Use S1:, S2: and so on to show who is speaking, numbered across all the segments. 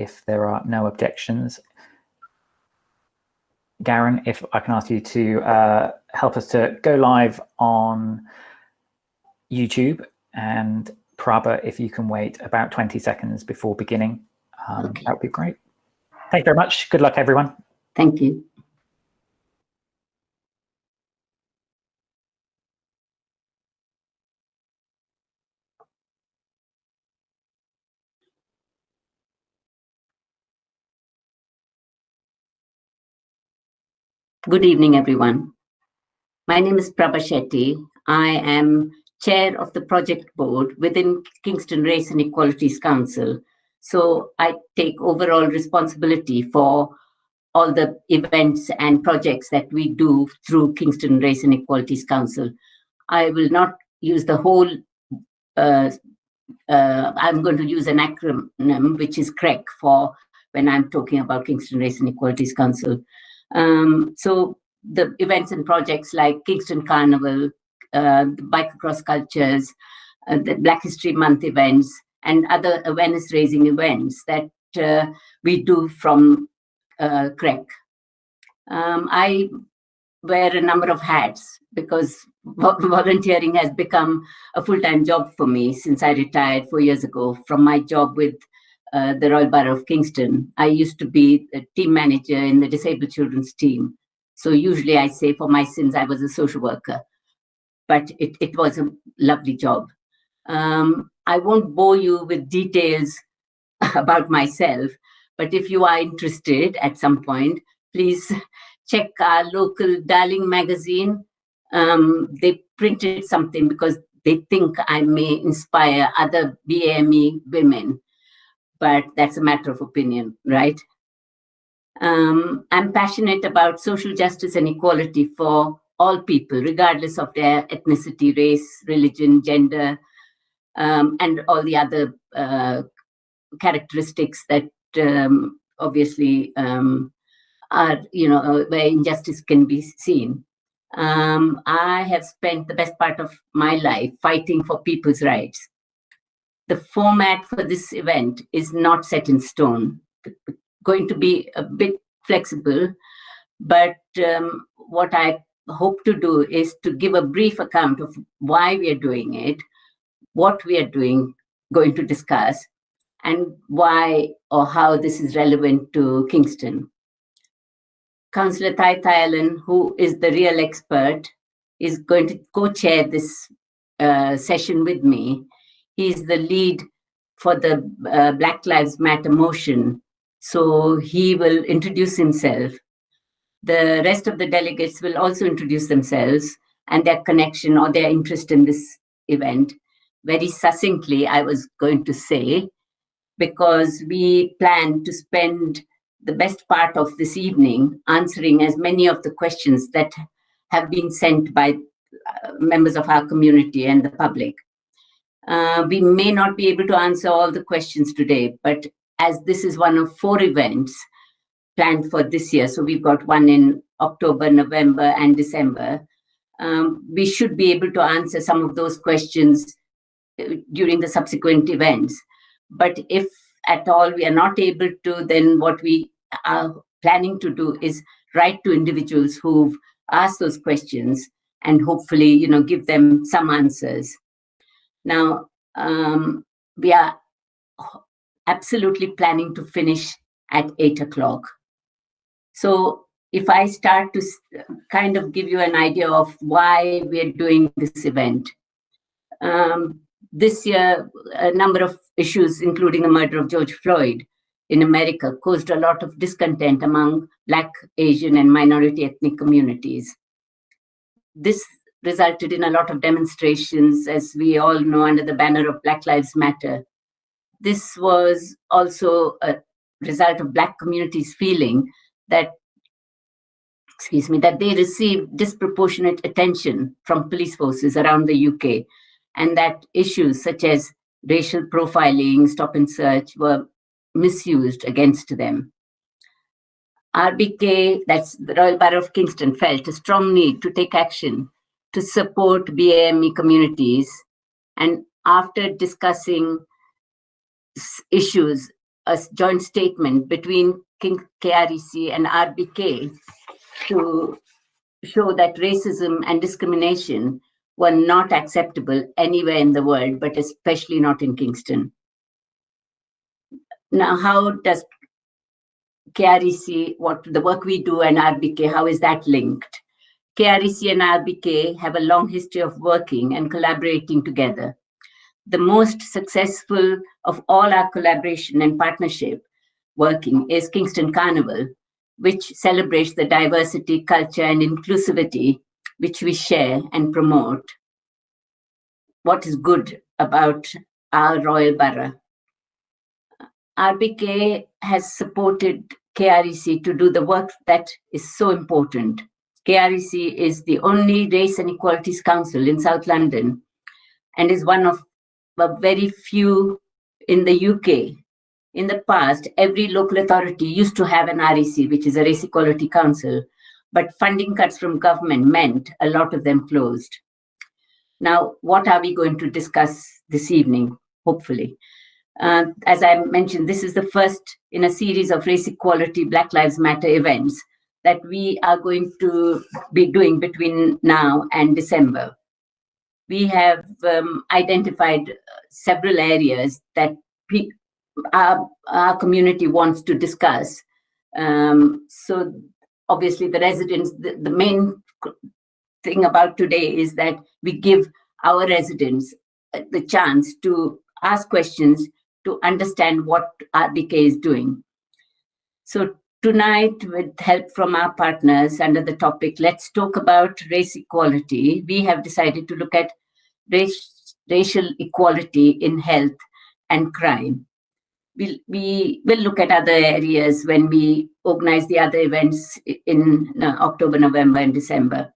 S1: if there are no objections. Garen, if I can ask you to help us to go live on YouTube, and Prabha, if you can wait about 20 seconds before beginning,
S2: Okay.
S1: that would be great. Thank you very much. Good luck, everyone.
S2: Thank you. Good evening, everyone. My name is Prabhas Shetty. I am chair of the project board within Kingston Race and Equalities Council. So I take overall responsibility for all the events and projects that we do through Kingston Race and Equalities Council. I will not use the whole, I'm going to use an acronym, which is KREC, for when I'm talking about Kingston Race and Equalities Council. So the events and projects like Kingston Carnival, the Bike Across Cultures, the Black History Month events, and other awareness raising events that we do from KREC. I wear a number of hats because volunteering has become a full-time job for me since I retired 4 years ago from my job with the Royal Borough of Kingston. I used to be a team manager in the disabled children's team. So usually I say for my sins, I was a social worker, but it was a lovely job. I won't bore you with details about myself, but if you are interested at some point, please check our local Darling magazine. They printed something because they think I may inspire other BAME women, but that's a matter of opinion, right? I'm passionate about social justice and equality for all people, regardless of their ethnicity, race, religion, gender, and all the other characteristics that obviously are, where injustice can be seen. I have spent the best part of my life fighting for people's rights. The format for this event is not set in stone, going to be a bit flexible, but what I hope to do is to give a brief account of why we are doing it, what we are going to discuss, and why or how this is relevant to Kingston. Councillor Thai Thailand, who is the real expert, is going to co-chair this session with me. He's the lead for the Black Lives Matter motion, so he will introduce himself. The rest of the delegates will also introduce themselves and their connection or their interest in this event. Very succinctly, I was going to say, because we plan to spend the best part of this evening answering as many of the questions that have been sent by members of our community and the public. We may not be able to answer all the questions today, but as this is one of 4 events planned for this year, so we've got one in October, November, and December, we should be able to answer some of those questions during the subsequent events. But if at all we are not able to, then what we are planning to do is write to individuals who've asked those questions and hopefully, give them some answers. Now, we are absolutely planning to finish at 8 o'clock. So if I start to kind of give you an idea of why we're doing this event. This year, a number of issues, including the murder of George Floyd in America, caused a lot of discontent among Black, Asian, and minority ethnic communities. This resulted in a lot of demonstrations, as we all know, under the banner of Black Lives Matter. This was also a result of Black communities feeling that, that they received disproportionate attention from police forces around the UK, and that issues such as racial profiling, stop and search, were misused against them. RBK, that's the Royal Borough of Kingston, felt a strong need to take action to support BAME communities. And after discussing issues a joint statement between KREC and RBK to show that racism and discrimination were not acceptable anywhere in the world, but especially not in Kingston. Now, how does KREC, what the work we do, and RBK, how is that linked? KREC and RBK have a long history of working and collaborating together. The most successful of all our collaboration and partnership working is Kingston Carnival, which celebrates the diversity, culture, and inclusivity which we share and promote. What is good about our Royal Borough? RBK has supported KREC to do the work that is so important. KREC is the only Race and Equalities Council in South London and is one of the very few in the UK. In the past, every local authority used to have an REC, which is a Race Equality Council, but funding cuts from government meant a lot of them closed. Now, what are we going to discuss this evening, hopefully? As I mentioned, this is the first in a series of race equality, Black Lives Matter events that we are going to be doing between now and December. We have identified several areas that our community wants to discuss. So obviously the residents, the main thing about today is that we give our residents the chance to ask questions to understand what RBK is doing. So tonight, with help from our partners under the topic, let's talk about race equality. We have decided to look at racial equality in health and crime. We will look at other areas when we organize the other events in October, November, and December.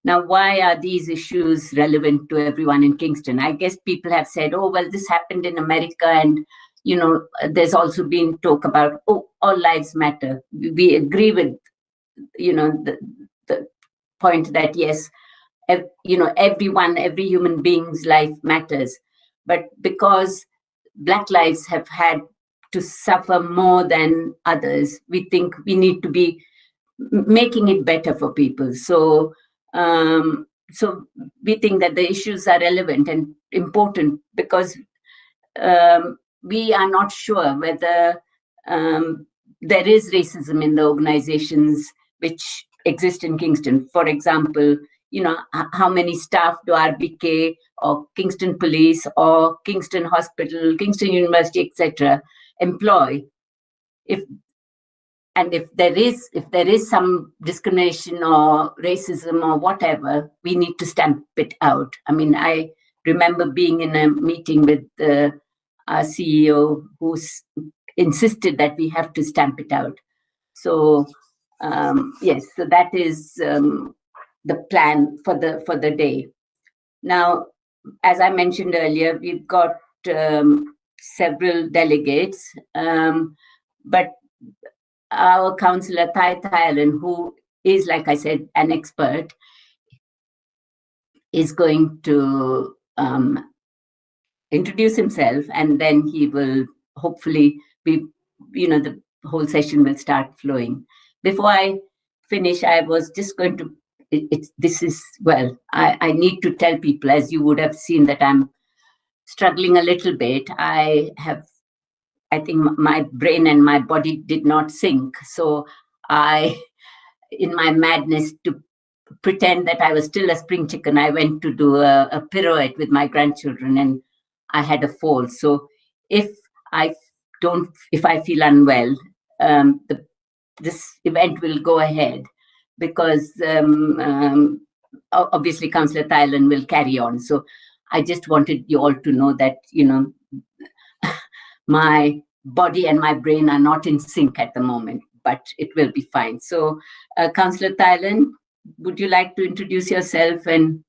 S2: Now, why are these issues relevant to everyone in Kingston? I guess people have said, oh, well, this happened in America, and, you know, there's also been talk about, oh, all lives matter. We agree with, you know, the point that, yes, you know, every human being's life matters. But because Black lives have had to suffer more than others, we think we need to be making it better for people. So we think that the issues are relevant and important because we are not sure whether there is racism in the organizations which exist in Kingston. For example, you know, how many staff do RBK or Kingston Police or Kingston Hospital, Kingston University, etc. employ? If there is some discrimination or racism or whatever, we need to stamp it out. I mean, I remember being in a meeting with our CEO who insisted that we have to stamp it out. So yes, so that is the plan for the day. Now, as I mentioned earlier, we've got several delegates, but our councillor Thailand, who is, like I said, an expert, is going to introduce himself, and then he will hopefully be, you know, the whole session will start flowing. Before I finish, I was just going to, I need to tell people, as you would have seen, that I'm struggling a little bit. I think my brain and my body did not sync. So in my madness to pretend that I was still a spring chicken, I went to do a pirouette with my grandchildren and I had a fall. So if I feel unwell, this event will go ahead because obviously Councillor Thailand will carry on. So I just wanted you all to know that, you know, my body and my brain are not in sync at the moment, but it will be fine. So, Councillor Thailand, would you like to introduce yourself and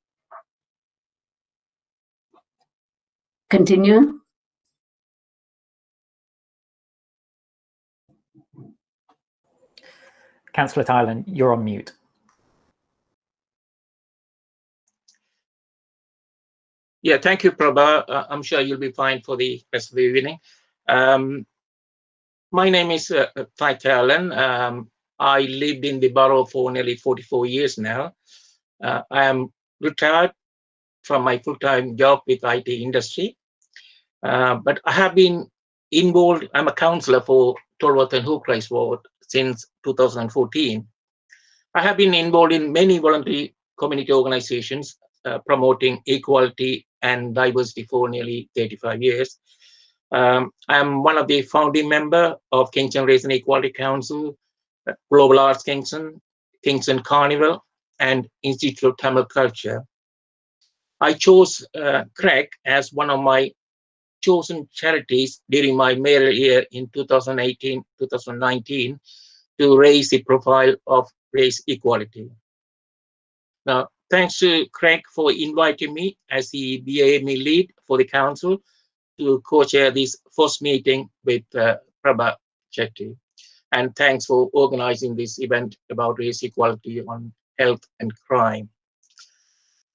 S2: continue?
S1: Councillor Thailand, you're on mute.
S3: Yeah, thank you, Prabha. I'm sure you'll be fine for the rest of the evening. My name is Untitled. I lived in the borough for nearly 44 years now. I am retired from my full-time job with IT industry, but I have been involved. I'm a councillor for Tolworth and Hookrise Ward since 2014. I have been involved in many voluntary community organizations promoting equality and diversity for nearly 35 years. I'm one of the founding members of Kingston Race and Equality Council, Global Arts Kingston, Kingston Carnival, and Institute of Tamil Culture. I chose KREC as one of my chosen charities during my mayoral year in 2018-2019 to raise the profile of race equality. Now, thanks to KREC for inviting me as the BAME lead for the council to co-chair this first meeting with Prabhas Shetty. And thanks for organizing this event about race equality on health and crime.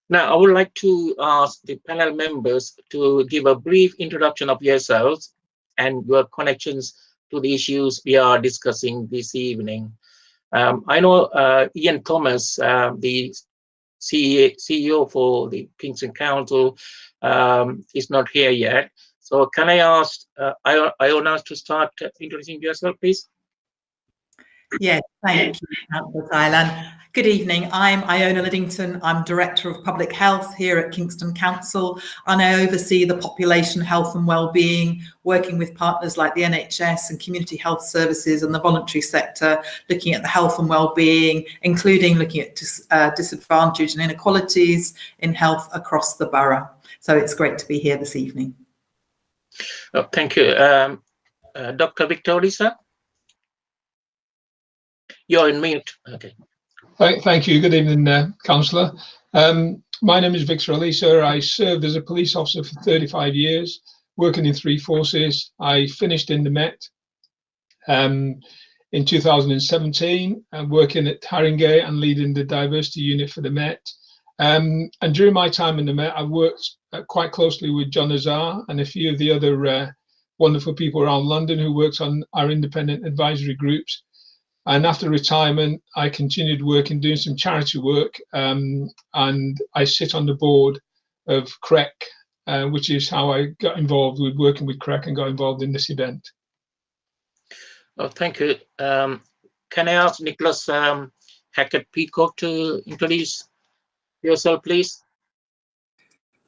S3: Now, I would like to ask the panel members to give a brief introduction of yourselves and your connections to the issues we are discussing this evening. I know Ian Thomas, the CEO for the Kingston Council, is not here yet. So can I ask Iona to start introducing yourself, please?
S4: Yes, thank you, Councillor Thailand. Good evening. I'm Iona Liddington. I'm Director of Public Health here at Kingston Council, and I oversee the population health and wellbeing, working with partners like the NHS and community health services and the voluntary sector, looking at the health and wellbeing, including looking at disadvantage and inequalities in health across the borough. So it's great to be here this evening.
S3: Oh, thank you. Dr. Victor Lisa? You're in mute. Okay.
S5: Thank you. Good evening, Councillor. My name is Victor Elisa. I served as a police officer for 35 years, working in 3 forces. I finished in the Met in 2017, working at Haringey and leading the diversity unit for the Met. And during my time in the Met, I worked quite closely with John Azar and a few of the other wonderful people around London who worked on our independent advisory groups. And after retirement, I continued working, doing some charity work, and I sit on the board of KREC, which is how I got involved with working with KREC and got involved in this event.
S3: Oh, thank you. Can I ask Nicholas Hackett Peacock to introduce yourself, please?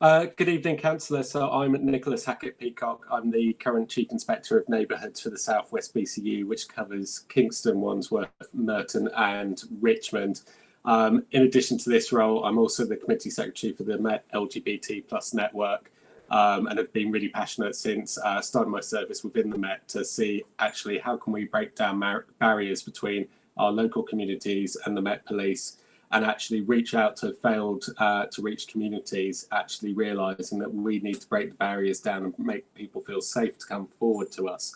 S6: Good evening, Councillor. So I'm Nicholas Hackett Peacock. I'm the current Chief Inspector of Neighbourhoods for the South West BCU, which covers Kingston, Wandsworth, Merton and Richmond. In addition to this role, I'm also the Committee Secretary for the Met LGBT+ network, and have been really passionate since starting my service within the Met to see actually how can we break down barriers between our local communities and the Met Police, and actually reach out to failed to reach communities, actually realising that we need to break the barriers down and make people feel safe to come forward to us,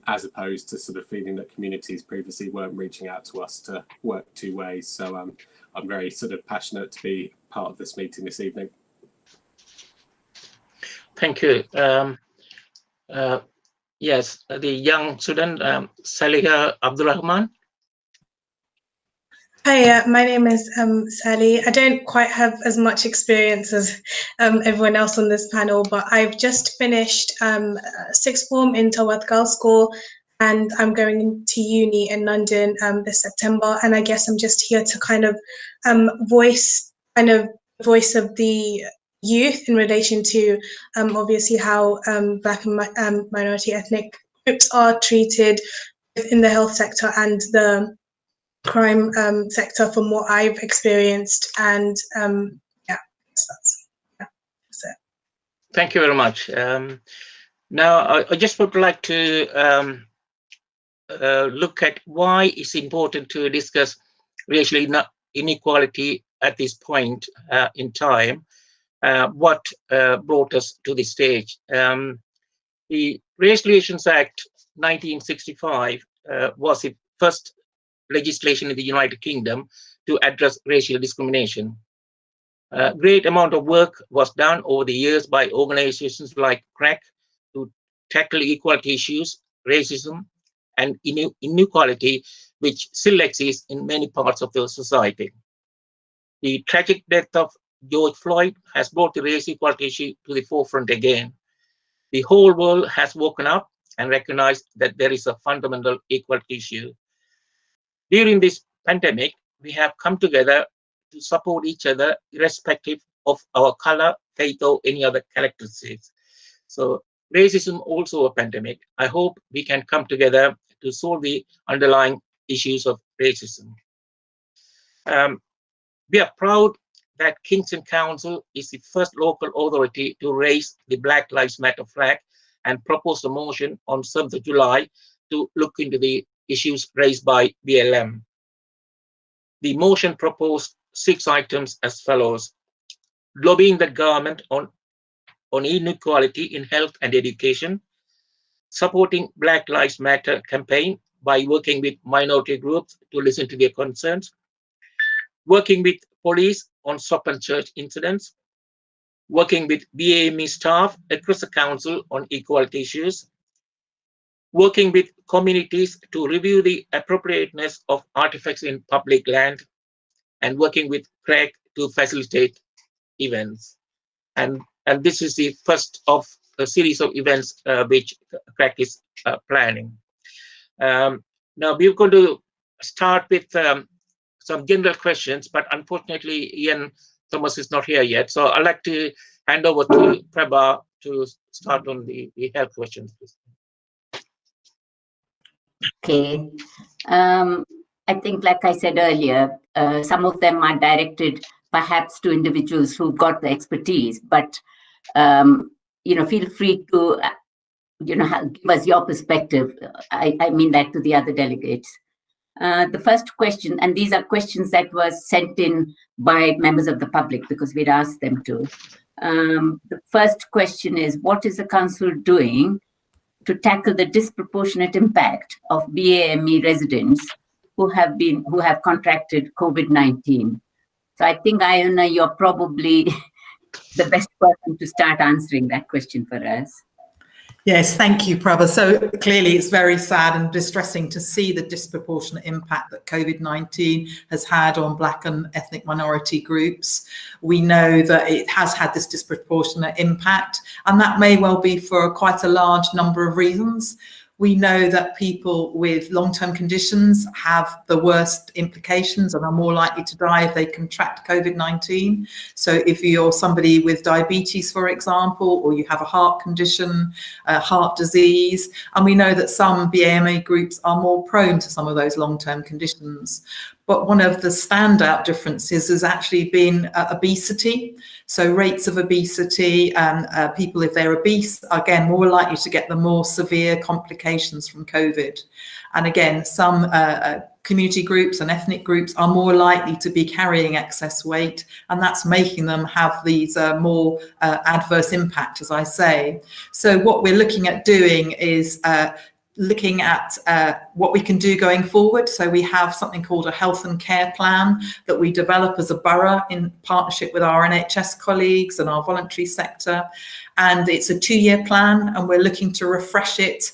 S6: as opposed to sort of feeling that communities previously weren't reaching out to us to work 2 ways. So I'm very sort of passionate to be part of this meeting this evening.
S3: Thank you. Yes, the young student, Saliha Abdulrahman.
S7: Hi, my name is Sally. I don't quite have as much experience as everyone else on this panel, but I've just finished sixth form in Tolworth Girls' School, and I'm going into uni in London this September. And I guess I'm just here to kind of voice of the youth in relation to obviously how Black and minority ethnic groups are treated in the health sector and the crime sector from what I've experienced, and yeah, that's it.
S3: Thank you very much. Now, I just would like to look at why it's important to discuss racial inequality at this point in time. What brought us to this stage? The Race Relations Act 1965 was the first legislation in the United Kingdom to address racial discrimination. A great amount of work was done over the years by organizations like KREC to tackle equality issues, racism, and inequality which still exists in many parts of the society. The tragic death of George Floyd has brought the race equality issue to the forefront again. The whole world has woken up and recognized that there is a fundamental equality issue. During this pandemic, we have come together to support each other irrespective of our color, faith, or any other characteristics. So racism also a pandemic. I hope we can come together to solve the underlying issues of racism. We are proud that Kingston Council is the first local authority to raise the Black Lives Matter flag and propose a motion on 7th of July to look into the issues raised by BLM. The motion proposed 6 items as follows: lobbying the government on inequality in health and education, supporting Black Lives Matter campaign by working with minority groups to listen to their concerns, working with police on stop and search incidents, working with BAME staff across the council on equality issues, working with communities to review the appropriateness of artifacts in public land, and working with KREC to facilitate events. And this is the first of a series of events which KREC is planning. Now we're going to start with some general questions, but unfortunately Ian Thomas is not here yet. So I'd like to hand over to Prabha to start on the health questions.
S2: Okay. I think, like I said earlier, some of them are directed perhaps to individuals who've got the expertise, but feel free to give us your perspective. I mean that to the other delegates. The first question, and these are questions that were sent in by members of the public because we'd asked them to. The first question is, what is the council doing to tackle the disproportionate impact of BAME residents who have contracted COVID-19? So I think, Iona, you're probably the best person to start answering that question for us.
S4: Yes, thank you, Prabhas. So clearly it's very sad and distressing to see the disproportionate impact that COVID-19 has had on Black and ethnic minority groups. We know that it has had this disproportionate impact, and that may well be for quite a large number of reasons. We know that people with long-term conditions have the worst implications and are more likely to die if they contract COVID-19. So if you're somebody with diabetes, for example, or you have a heart condition, heart disease, and we know that some BAME groups are more prone to some of those long-term conditions. But one of the standout differences has actually been obesity. So rates of obesity, and people, if they're obese, are again more likely to get the more severe complications from COVID. And again, some community groups and ethnic groups are more likely to be carrying excess weight, and that's making them have these more adverse impact, as I say. So what we're looking at doing is looking at what we can do going forward. So we have something called a health and care plan that we develop as a borough in partnership with our NHS colleagues and our voluntary sector. And it's a 2-year plan, and we're looking to refresh it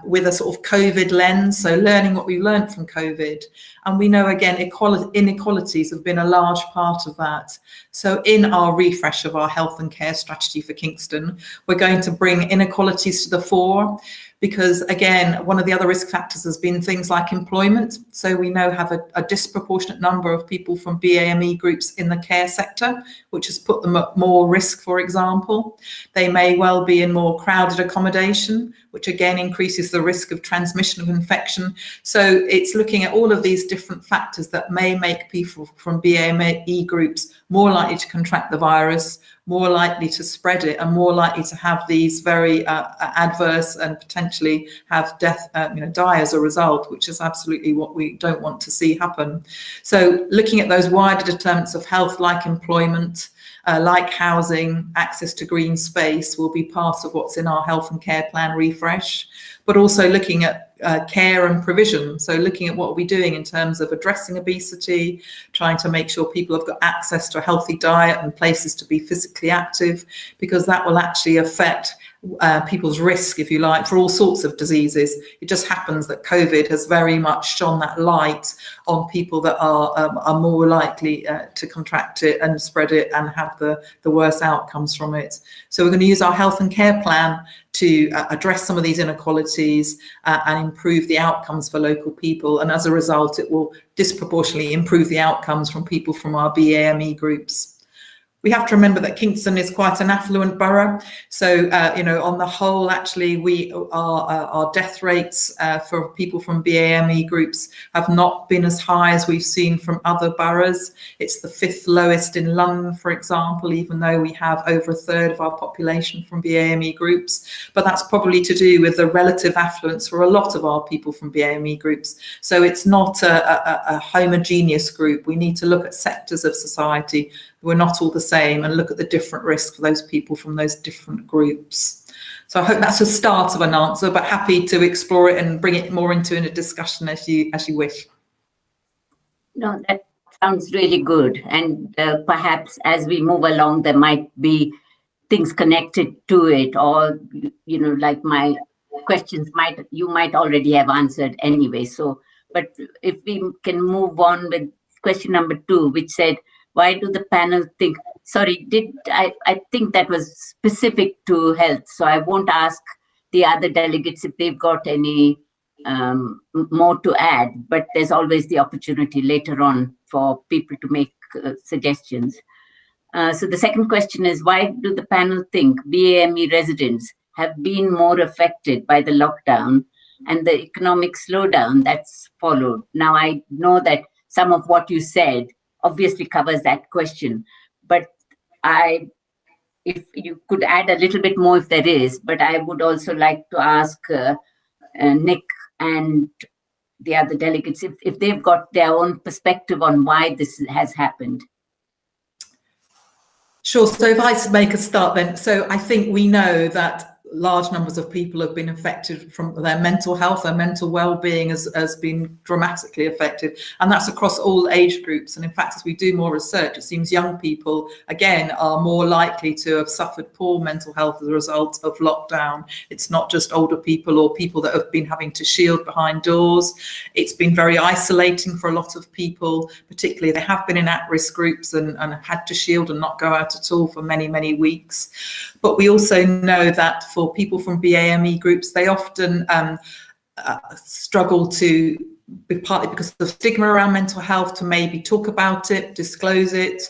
S4: with a sort of COVID lens, so learning what we've learned from COVID. And we know, again, inequalities have been a large part of that. So in our refresh of our health and care strategy for Kingston, we're going to bring inequalities to the fore, because again, one of the other risk factors has been things like employment. So we now have a disproportionate number of people from BAME groups in the care sector, which has put them at more risk, for example. They may well be in more crowded accommodation, which again increases the risk of transmission of infection. So it's looking at all of these different factors that may make people from BAME groups more likely to contract the virus, more likely to spread it, and more likely to have these very adverse and potentially have death, die as a result, which is absolutely what we don't want to see happen. So looking at those wider determinants of health, like employment, like housing, access to green space, will be part of what's in our health and care plan refresh, but also looking at care and provision. So looking at what we're doing in terms of addressing obesity, trying to make sure people have got access to a healthy diet and places to be physically active, because that will actually affect people's risk, if you like, for all sorts of diseases. It just happens that COVID has very much shone that light on people that are more likely to contract it and spread it and have the worst outcomes from it. So we're going to use our health and care plan to address some of these inequalities and improve the outcomes for local people. And as a result, it will disproportionately improve the outcomes from people from our BAME groups. We have to remember that Kingston is quite an affluent borough. So, you know, on the whole, actually, our death rates for people from BAME groups have not been as high as we've seen from other boroughs. It's the 5th lowest in London, for example, even though we have over a third of our population from BAME groups. But that's probably to do with the relative affluence for a lot of our people from BAME groups. So it's not a homogeneous group. We need to look at sectors of society. We're not all the same, and look at the different risks for those people from those different groups. So I hope that's a start of an answer, but happy to explore it and bring it more into a discussion as you wish.
S2: No, that sounds really good. And perhaps as we move along, there might be things connected to it, or, you know, like my questions you might already have answered anyway. So, but if we can move on with question number 2, which said, why do the panel think, sorry, I think that was specific to health, so I won't ask the other delegates if they've got any more to add, but there's always the opportunity later on for people to make suggestions. So the second question is, why do the panel think BAME residents have been more affected by the lockdown and the economic slowdown that's followed? Now, I know that some of what you said obviously covers that question, but if you could add a little bit more if there is, but I would also like to ask Nick and the other delegates if they've got their own perspective on why this has happened.
S4: Sure, so if I make a start then, so I think we know that large numbers of people have been affected from their mental health, their mental well-being has been dramatically affected, and that's across all age groups. And in fact, as we do more research, it seems young people again are more likely to have suffered poor mental health as a result of lockdown. It's not just older people or people that have been having to shield behind doors. It's been very isolating for a lot of people, particularly they have been in at-risk groups and had to shield and not go out at all for many, many weeks. But we also know that for people from BAME groups, they often struggle to, partly because of stigma around mental health, to maybe talk about it, disclose it,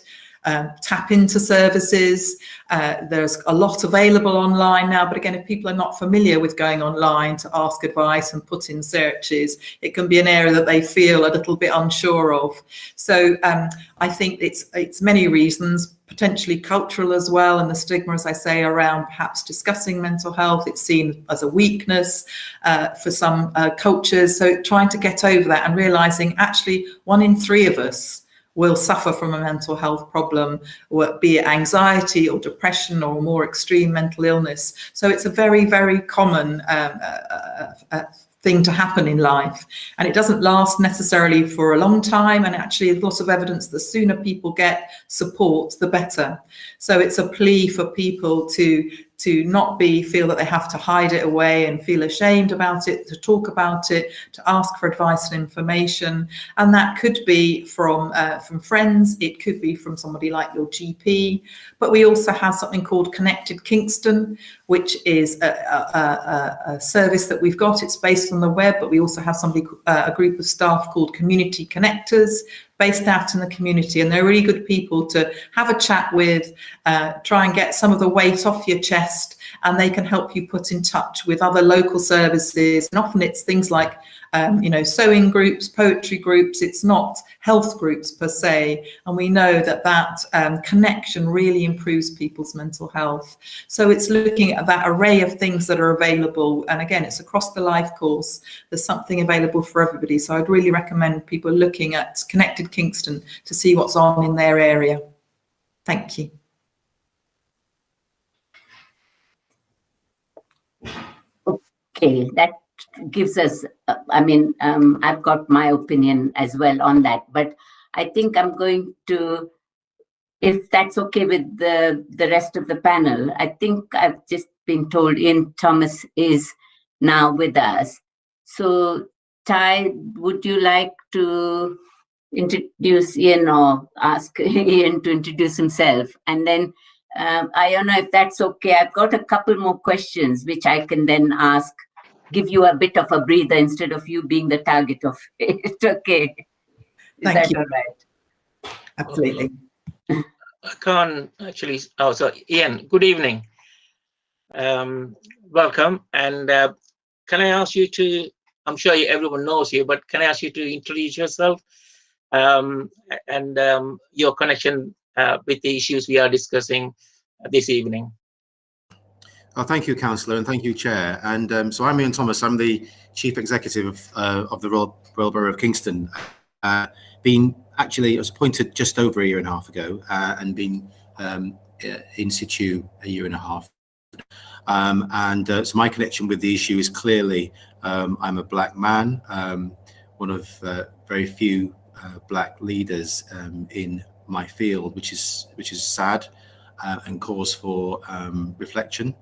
S4: tap into services. There's a lot available online now, but again, if people are not familiar with going online to ask advice and put in searches, it can be an area that they feel a little bit unsure of. So I think it's many reasons, potentially cultural as well, and the stigma, as I say, around perhaps discussing mental health. It's seen as a weakness for some cultures. So trying to get over that and realizing actually 1 in 3 of us will suffer from a mental health problem, be it anxiety or depression or more extreme mental illness. So it's a very, very common thing to happen in life, and it doesn't last necessarily for a long time, and actually there's lots of evidence the sooner people get support, the better. So it's a plea for people to not feel that they have to hide it away and feel ashamed about it, to talk about it, to ask for advice and information. And that could be from friends, it could be from somebody like your GP, but we also have something called Connected Kingston, which is a service that we've got. It's based on the web, but we also have a group of staff called Community Connectors, based out in the community, and they're really good people to have a chat with, try and get some of the weight off your chest, and they can help you put in touch with other local services. And often it's things like sewing groups, poetry groups. It's not health groups per se, and we know that connection really improves people's mental health. So it's looking at that array of things that are available, and again, it's across the life course. There's something available for everybody, so I'd really recommend people looking at Connected Kingston to see what's on in their area. Thank you.
S2: Okay, that gives us, I've got my opinion as well on that, but I think I'm going to, if that's okay with the rest of the panel, I think I've just been told, Ian Thomas is now with us. So, Ty, would you like to introduce Ian or ask Ian to introduce himself? And then I don't know if that's okay. I've got a couple more questions which I can then ask, give you a bit of a breather instead of you being the target of it. Okay.
S4: Thank you.
S2: All right?
S4: Absolutely.
S3: I can't actually. Oh, so Ian, good evening. Welcome. And can I ask you to, I'm sure everyone knows you, but can I ask you to introduce yourself and your connection with the issues we are discussing this evening?
S8: Oh, thank you, Councillor, and thank you, Chair. And so I'm Ian Thomas. I'm the Chief Executive of the Royal Borough of Kingston. I was appointed just over a year and a half ago and been in situ a year and a half. So my connection with the issue is clearly I'm a black man, one of very few black leaders in my field, which is sad and cause for reflection.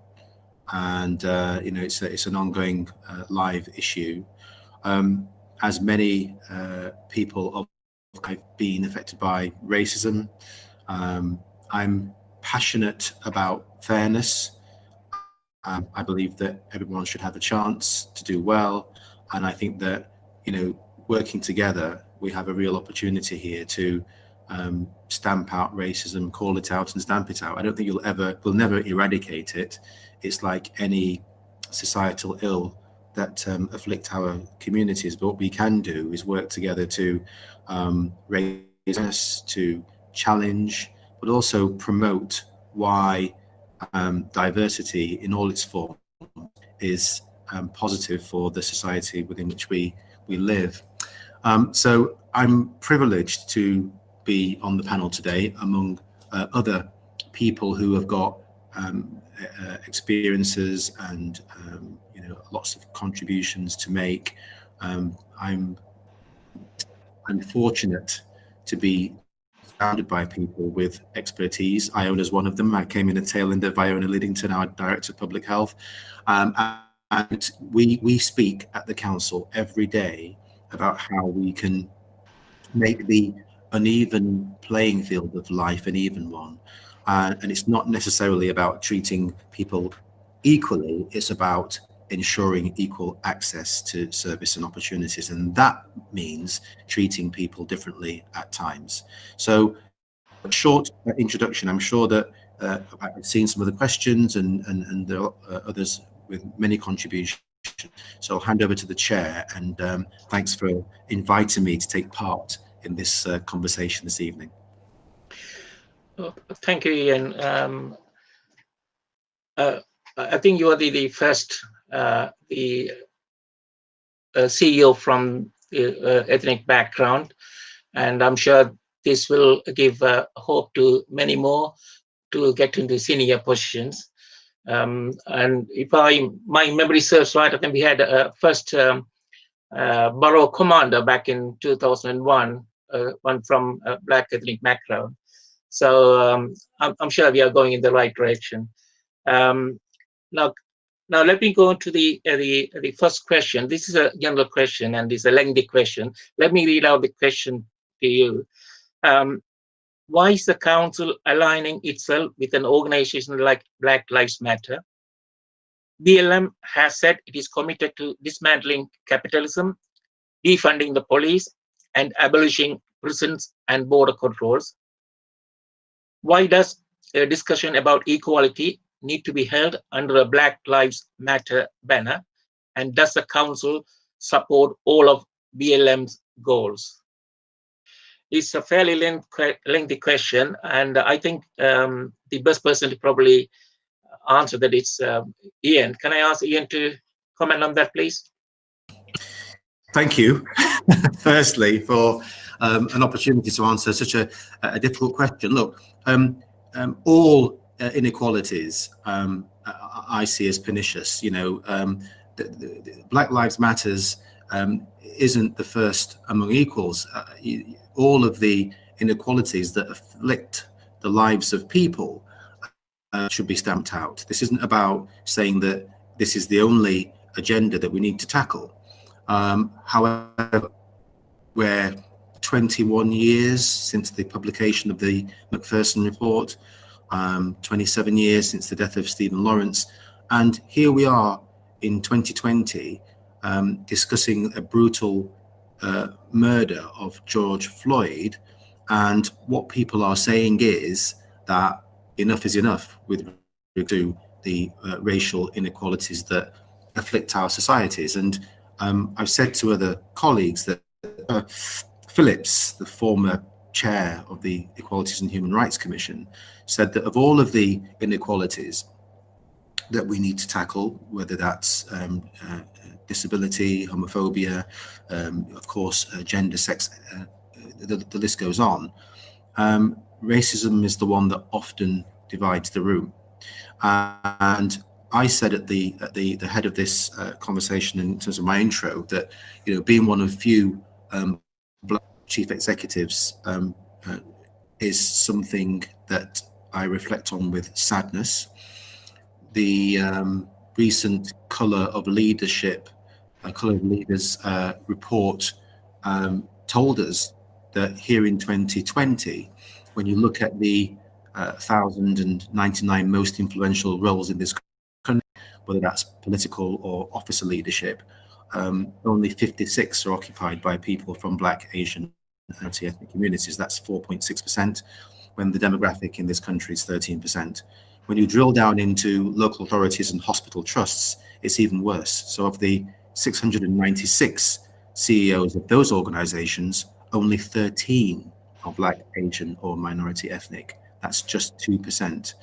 S8: And it's an ongoing live issue. As many people I've been affected by racism. I'm passionate about fairness. I believe that everyone should have a chance to do well, and I think that working together we have a real opportunity here to stamp out racism, call it out and stamp it out. I don't think we'll never eradicate it. It's like any societal ill that afflict our communities, but what we can do is work together to raise awareness, to challenge, but also promote why diversity in all its forms is positive for the society within which we live. So I'm privileged to be on the panel today among other people who have got experiences and lots of contributions to make. I'm fortunate to be surrounded by people with expertise. Iona's one of them. I came in a tail end of Iona Liddington, our Director of Public Health. And we speak at the council every day about how we can make the uneven playing field of life an even one. And it's not necessarily about treating people equally, it's about ensuring equal access to service and opportunities, and that means treating people differently at times. So a short introduction. I'm sure that I've seen some of the questions and there are others with many contributions, so I'll hand over to the chair, and thanks for inviting me to take part in this conversation this evening.
S3: Oh, thank you, Ian. I think you are the first the CEO from the ethnic background, and I'm sure this will give hope to many more to get into senior positions. And if my memory serves right, I think we had a first Borough commander back in 2001, one from a black ethnic background. So I'm sure we are going in the right direction. Now let me go to the first question. This is a general question and it's a lengthy question. Let me read out the question to you. Why is the council aligning itself with an organization like Black Lives Matter? BLM has said it is committed to dismantling capitalism, defunding the police, and abolishing prisons and border controls. Why does a discussion about equality need to be held under a Black Lives Matter banner? And does the council support all of BLM's goals? It's a fairly lengthy question, and I think the best person to probably answer that is Ian. Can I ask Ian to comment on that, please?
S8: Thank you, firstly, for an opportunity to answer such a difficult question. Look, all inequalities I see as pernicious. The Black Lives Matters isn't the first among equals. All of the inequalities that afflict the lives of people should be stamped out. This isn't about saying that this is the only agenda that we need to tackle. However, we're 21 years since the publication of the Macpherson report, 27 years since the death of Stephen Lawrence, and here we are in 2020 discussing a brutal murder of George Floyd, and what people are saying is that enough is enough with regard to the racial inequalities that afflict our societies. And I've said to other colleagues that Phillips, the former chair of the Equalities and Human Rights Commission, said that of all of the inequalities that we need to tackle, whether that's disability, homophobia, of course, gender, sex, the list goes on, racism is the one that often divides the room. And I said at the head of this conversation in terms of my intro that, you know, being one of few black chief executives is something that I reflect on with sadness. The recent Colour of Leadership, Colour of Leaders report told us that here in 2020, when you look at the 1,099 most influential roles in this country, whether that's political or officer leadership, only 56 are occupied by people from Black, Asian, and multi-ethnic communities. That's 4.6%, when the demographic in this country is 13%. When you drill down into local authorities and hospital trusts, it's even worse. So of the 696 CEOs of those organizations, only 13 are Black, Asian, or minority ethnic. That's just 2%.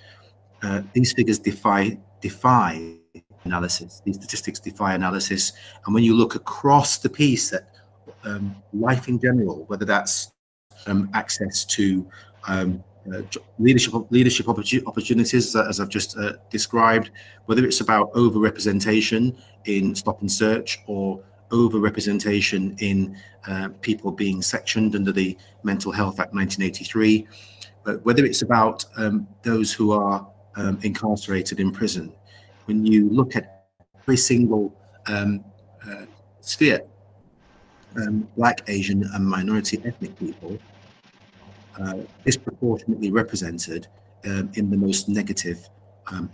S8: These figures defy analysis. These statistics defy analysis. And when you look across the piece at life in general, whether that's access to leadership opportunities, as I've just described, whether it's about over-representation in stop and search or over-representation in people being sectioned under the Mental Health Act 1983, but whether it's about those who are incarcerated in prison. When you look at every single sphere, Black, Asian, and minority ethnic people disproportionately represented in the most negative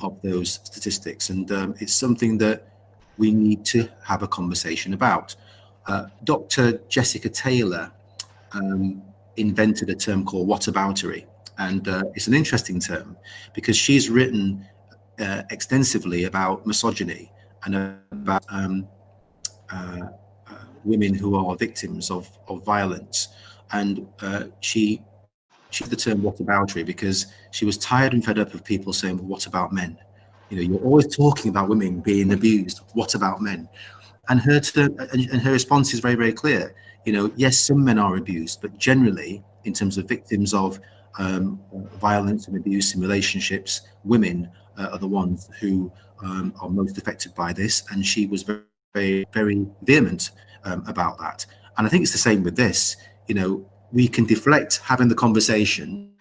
S8: of those statistics. And it's something that we need to have a conversation about. Dr. Jessica Taylor invented a term called whataboutery. And it's an interesting term because she's written extensively about misogyny and about women who are victims of violence. And she used the term whataboutery because she was tired and fed up of people saying, well, what about men? You know, you're always talking about women being abused. What about men? And her response is very, very clear. You know, yes, some men are abused, but generally, in terms of victims of violence and abuse in relationships, women are the ones who are most affected by this. And she was very, very, very vehement about that. And I think it's the same with this. You know, we can deflect having the conversation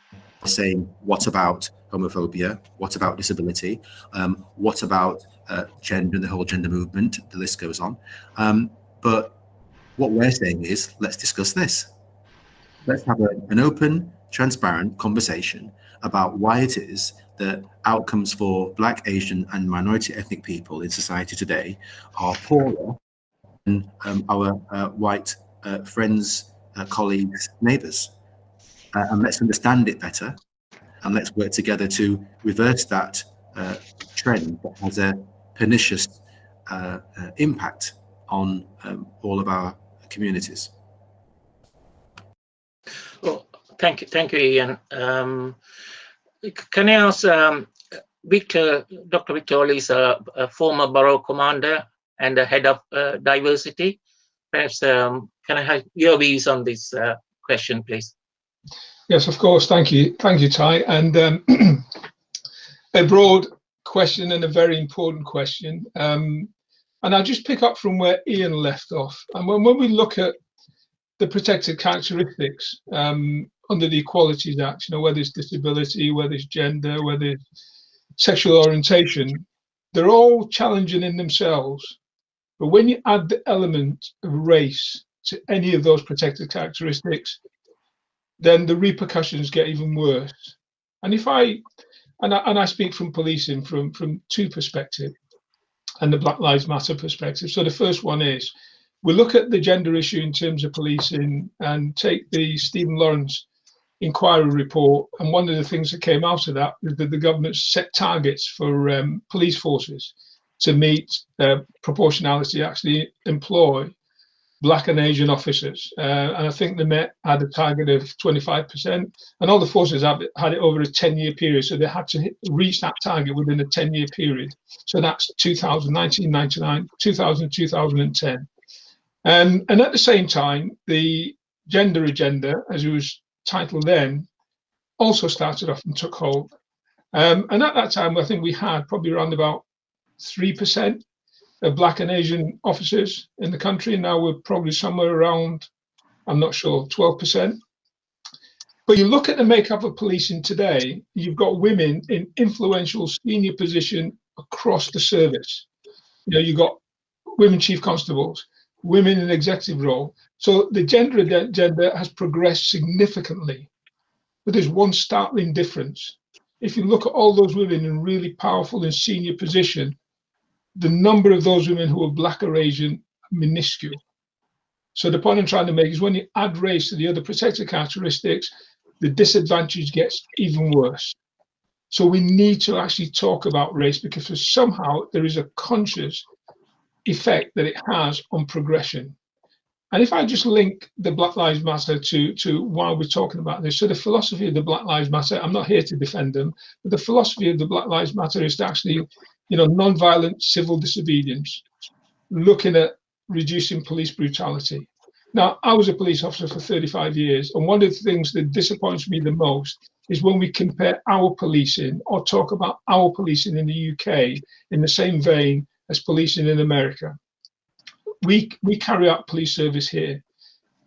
S8: by saying, what about homophobia? What about disability? What about gender and the whole gender movement? The list goes on. But what we're saying is, let's discuss this. Let's have an open, transparent conversation about why it is that outcomes for Black, Asian, and minority ethnic people in society today are poorer than our white friends, colleagues, neighbours. And let's understand it better, and let's work together to reverse that trend that has a pernicious impact on all of our communities.
S3: Well, thank you, Ian. Can I ask Victor? Dr. Victor Oli is a former Borough commander and the head of diversity. Perhaps can I have your views on this question, please?
S5: Yes, of course. Thank you, Ty. And a broad question and a very important question. And I'll just pick up from where Ian left off. And when we look at the protected characteristics under the Equalities Act, you know, whether it's disability, whether it's gender, whether it's sexual orientation, they're all challenging in themselves. But when you add the element of race to any of those protected characteristics, then the repercussions get even worse. And if I speak from policing from two perspectives, and the Black Lives Matter perspective. So the first one is, we look at the gender issue in terms of policing and take the Stephen Lawrence inquiry report, and one of the things that came out of that is that the government set targets for police forces to meet proportionality, actually employ Black and Asian officers, and I think the Met had a target of 25%, and all the forces had it over a 10-year period, so they had to reach that target within a 10-year period. So that's 2000, 1999, 2000, 2010. And at the same time, the gender agenda, as it was titled then, also started off and took hold. And at that time, I think we had probably around about 3% of Black and Asian officers in the country. Now we're probably somewhere around, I'm not sure, 12%. But you look at the makeup of policing today, you've got women in influential senior position across the service. You know, you've got women chief constables, women in executive role. So the gender agenda has progressed significantly. But there's one startling difference. If you look at all those women in really powerful and senior position, the number of those women who are Black or Asian are minuscule. So the point I'm trying to make is when you add race to the other protected characteristics, the disadvantage gets even worse. So we need to actually talk about race, because somehow there is a conscious effect that it has on progression. And if I just link the Black Lives Matter to why we're talking about this, so the philosophy of the Black Lives Matter, I'm not here to defend them, but the philosophy of the Black Lives Matter is to actually, you know, non-violent civil disobedience, looking at reducing police brutality. Now, I was a police officer for 35 years, and one of the things that disappoints me the most is when we compare our policing or talk about our policing in the UK in the same vein as policing in America. We carry out police service here.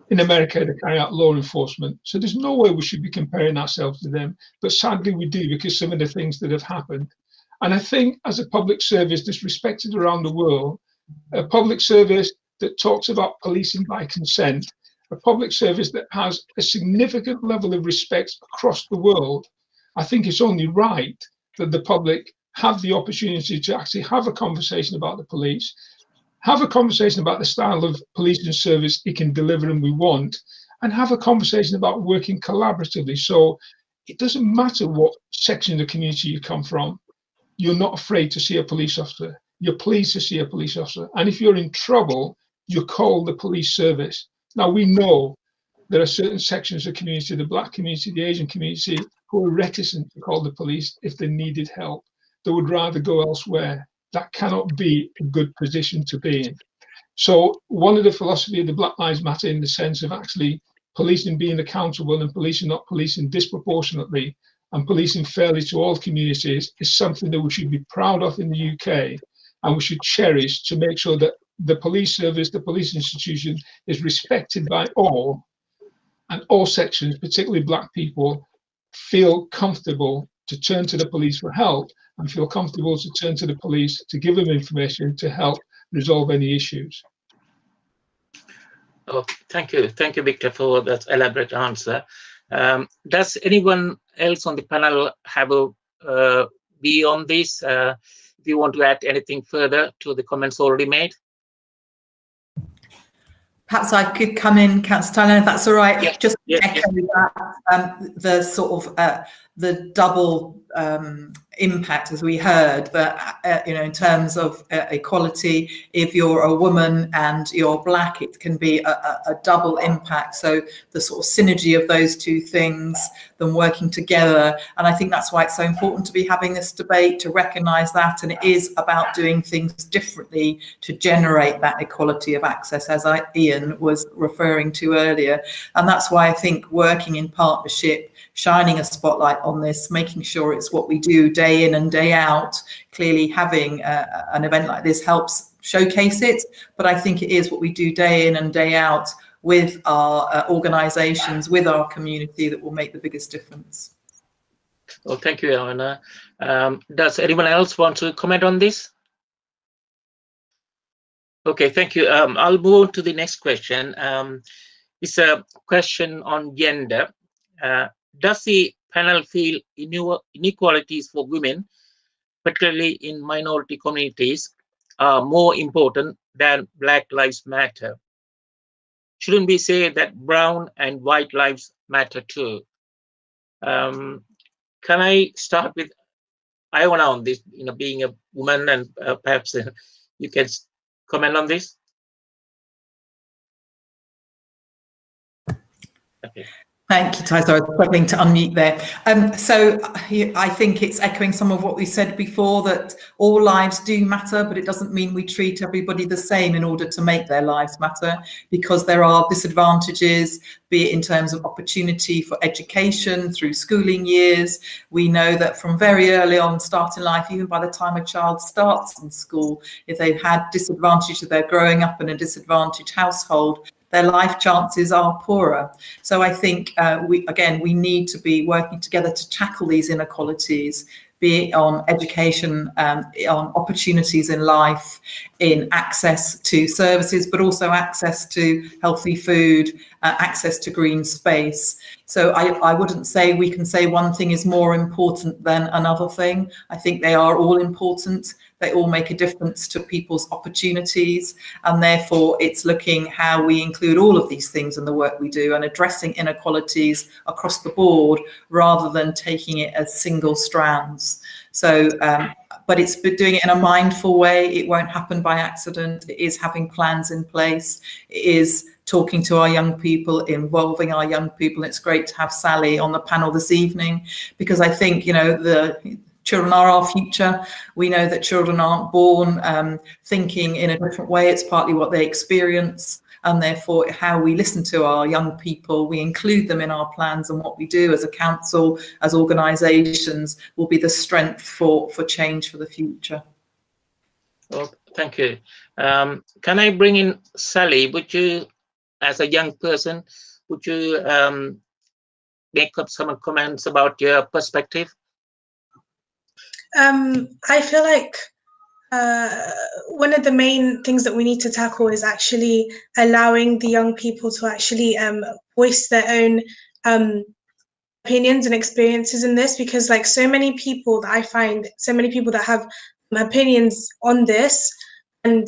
S5: In America, they carry out law enforcement. So there's no way we should be comparing ourselves to them. But sadly, we do, because some of the things that have happened. And I think as a public service that's respected around the world, a public service that talks about policing by consent, a public service that has a significant level of respect across the world, I think it's only right that the public have the opportunity to actually have a conversation about the police, have a conversation about the style of policing service it can deliver and we want, and have a conversation about working collaboratively. So it doesn't matter what section of the community you come from, you're not afraid to see a police officer. You're pleased to see a police officer. And if you're in trouble, you call the police service. Now, we know there are certain sections of the community, the Black community, the Asian community, who are reticent to call the police if they needed help. They would rather go elsewhere. That cannot be a good position to be in. So one of the philosophy of the Black Lives Matter, in the sense of actually policing being accountable and policing not policing disproportionately and policing fairly to all communities, is something that we should be proud of in the UK, and we should cherish to make sure that the police service, the police institution, is respected by all, and all sections, particularly Black people, feel comfortable to turn to the police for help and feel comfortable to turn to the police to give them information to help resolve any issues.
S3: Oh, thank you, Victor, for that elaborate answer. Does anyone else on the panel have a view on this? If you want to add anything further to the comments already made?
S4: Perhaps I could come in, Councillor Tyler, if that's all right.
S3: Yeah,
S4: Just
S3: yeah,
S4: echo that, the sort of the double impact, as we heard, that you know, in terms of equality, if you're a woman and you're Black, it can be a double impact. So the sort of synergy of those two things, them working together, and I think that's why it's so important to be having this debate, to recognise that, and it is about doing things differently to generate that equality of access, as Ian was referring to earlier. And that's why I think working in partnership, shining a spotlight on this, making sure it's what we do day in and day out, clearly having an event like this helps showcase it, but I think it is what we do day in and day out with our organisations, with our community, that will make the biggest difference.
S3: Well, thank you, Anna. Does anyone else want to comment on this? Okay, thank you. I'll move on to the next question. It's a question on gender. Does the panel feel inequalities for women, particularly in minority communities, are more important than Black Lives Matter? Shouldn't we say that brown and white lives matter too? Can I start with Iona on this, being a woman, and perhaps you can comment on this? Okay.
S4: Thank you, Ty. So I was struggling to unmute there. So I think it's echoing some of what we said before, that all lives do matter, but it doesn't mean we treat everybody the same in order to make their lives matter, because there are disadvantages, be it in terms of opportunity for education through schooling years. We know that from very early on, starting life, even by the time a child starts in school, if they've had disadvantage of their growing up in a disadvantaged household, their life chances are poorer. So I think we need to be working together to tackle these inequalities, be it on education, on opportunities in life, in access to services, but also access to healthy food, access to green space. So I wouldn't say we can say one thing is more important than another thing. I think they are all important. They all make a difference to people's opportunities, and therefore it's looking how we include all of these things in the work we do and addressing inequalities across the board rather than taking it as single strands. So, but it's doing it in a mindful way. It won't happen by accident. It is having plans in place. It is talking to our young people, involving our young people. It's great to have Sally on the panel this evening, because I think, the children are our future. We know that children aren't born thinking in a different way. It's partly what they experience, and therefore how we listen to our young people, we include them in our plans, and what we do as a council, as organisations, will be the strength for change for the future.
S3: Well, thank you. Can I bring in Sally? Would you, as a young person, would you make up some comments about your perspective?
S7: I feel like one of the main things that we need to tackle is actually allowing the young people to actually voice their own opinions and experiences in this, because like so many people that I find, so many people that have opinions on this and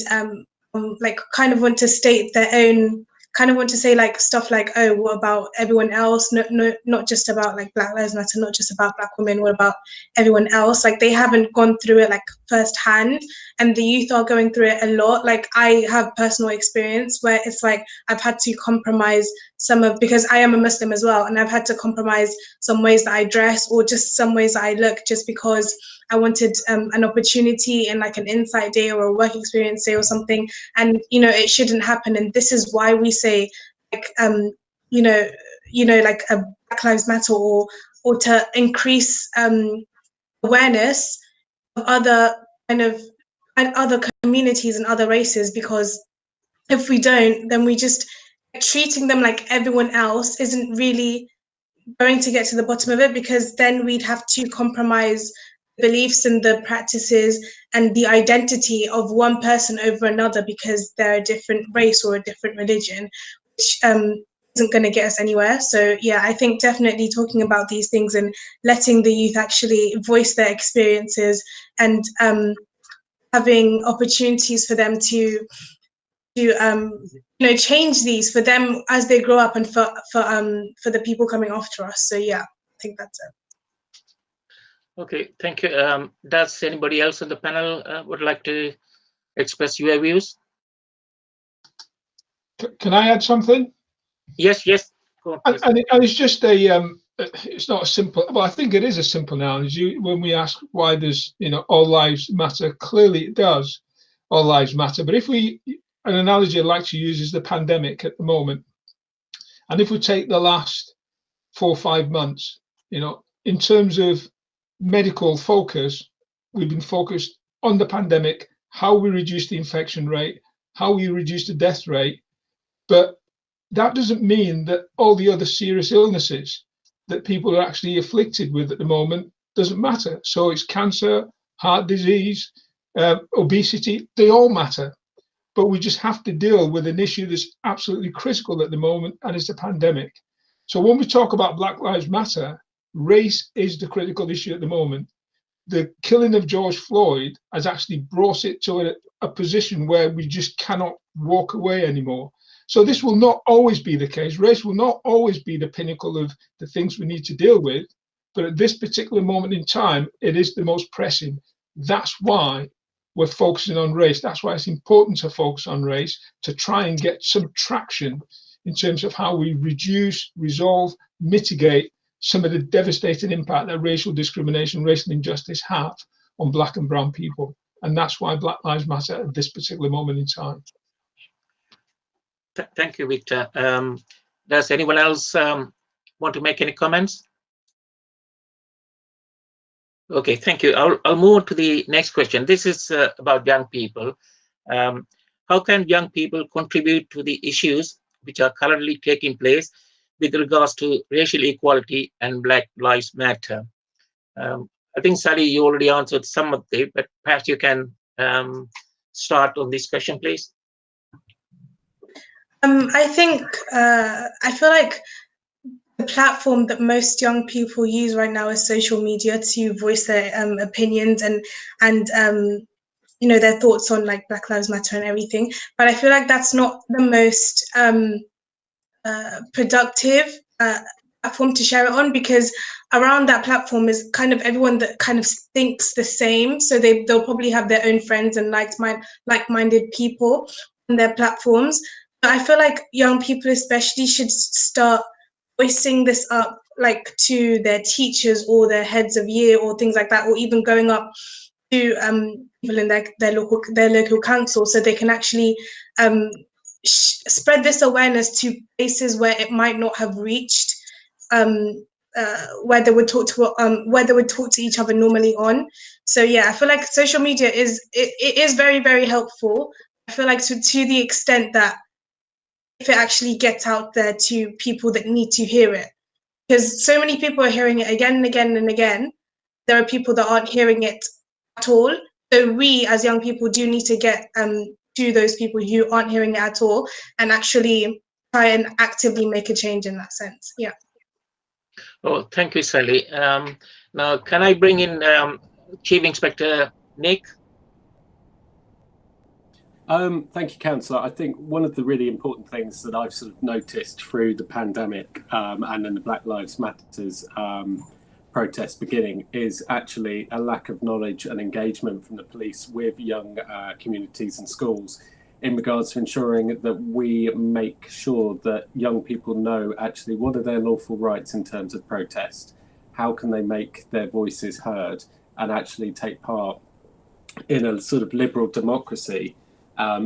S7: like kind of want to state their own, kind of want to say like stuff like, oh, what about everyone else? Not just about like Black Lives Matter, not just about Black women, what about everyone else? Like they haven't gone through it like firsthand, and the youth are going through it a lot. Like I have personal experience where it's like I've had to compromise some of, because I am a Muslim as well, and I've had to compromise some ways that I dress or just some ways that I look, just because I wanted an opportunity in like an insight day or a work experience day or something, and it shouldn't happen. And this is why we say like like a Black Lives Matter, or to increase awareness of other kind of and other communities and other races, because if we don't, then we just treating them like everyone else isn't really going to get to the bottom of it, because then we'd have to compromise beliefs and the practices and the identity of one person over another because they're a different race or a different religion, which isn't going to get us anywhere. So yeah, I think definitely talking about these things and letting the youth actually voice their experiences and having opportunities for them to change these for them as they grow up and for the people coming after us. So yeah, I think that's it.
S3: Okay, thank you. Does anybody else on the panel would like to express your views?
S5: Can I add something?
S3: Yes. Go on,
S5: and it's just it's not a simple, well, I think it is a simple analogy. When we ask why does, all lives matter, clearly it does. All lives matter. But if an analogy I'd like to use is the pandemic at the moment. And if we take the last 4 or 5 months, in terms of medical focus, we've been focused on the pandemic, how we reduce the infection rate, how we reduce the death rate. But that doesn't mean that all the other serious illnesses that people are actually afflicted with at the moment doesn't matter. So it's cancer, heart disease, obesity, they all matter. But we just have to deal with an issue that's absolutely critical at the moment, and it's a pandemic. So when we talk about Black Lives Matter, race is the critical issue at the moment. The killing of George Floyd has actually brought it to a position where we just cannot walk away anymore. So this will not always be the case. Race will not always be the pinnacle of the things we need to deal with. But at this particular moment in time, it is the most pressing. That's why we're focusing on race. That's why it's important to focus on race, to try and get some traction in terms of how we reduce, resolve, mitigate some of the devastating impact that racial discrimination, racial injustice have on Black and brown people. And that's why Black Lives Matter at this particular moment in time.
S3: Thank you, Victor. Does anyone else want to make any comments? Okay, thank you. I'll move on to the next question. This is about young people. How can young people contribute to the issues which are currently taking place with regards to racial equality and Black Lives Matter? I think, Sally, you already answered some of it, but perhaps you can start on this question, please.
S7: I think, I feel like the platform that most young people use right now is social media to voice their opinions and you know, their thoughts on like Black Lives Matter and everything. But I feel like that's not the most productive platform to share it on, because around that platform is kind of everyone that kind of thinks the same. So they'll probably have their own friends and like-minded people on their platforms. But I feel like young people especially should start voicing this up, like to their teachers or their heads of year or things like that, or even going up to people in their local council, so they can actually spread this awareness to places where it might not have reached, where they would talk to each other normally on. So yeah, I feel like social media is very, very helpful. I feel like to the extent that if it actually gets out there to people that need to hear it, because so many people are hearing it again and again and again. There are people that aren't hearing it at all. So we as young people do need to get to those people who aren't hearing it at all and actually try and actively make a change in that sense. Yeah.
S3: Oh, thank you, Sally. Now, can I bring in Chief Inspector Nick?
S6: Thank you, Councillor. I think one of the really important things that I've sort of noticed through the pandemic and then the Black Lives Matters protest beginning is actually a lack of knowledge and engagement from the police with young communities and schools in regards to ensuring that we make sure that young people know actually what are their lawful rights in terms of protest, how can they make their voices heard and actually take part in a sort of liberal democracy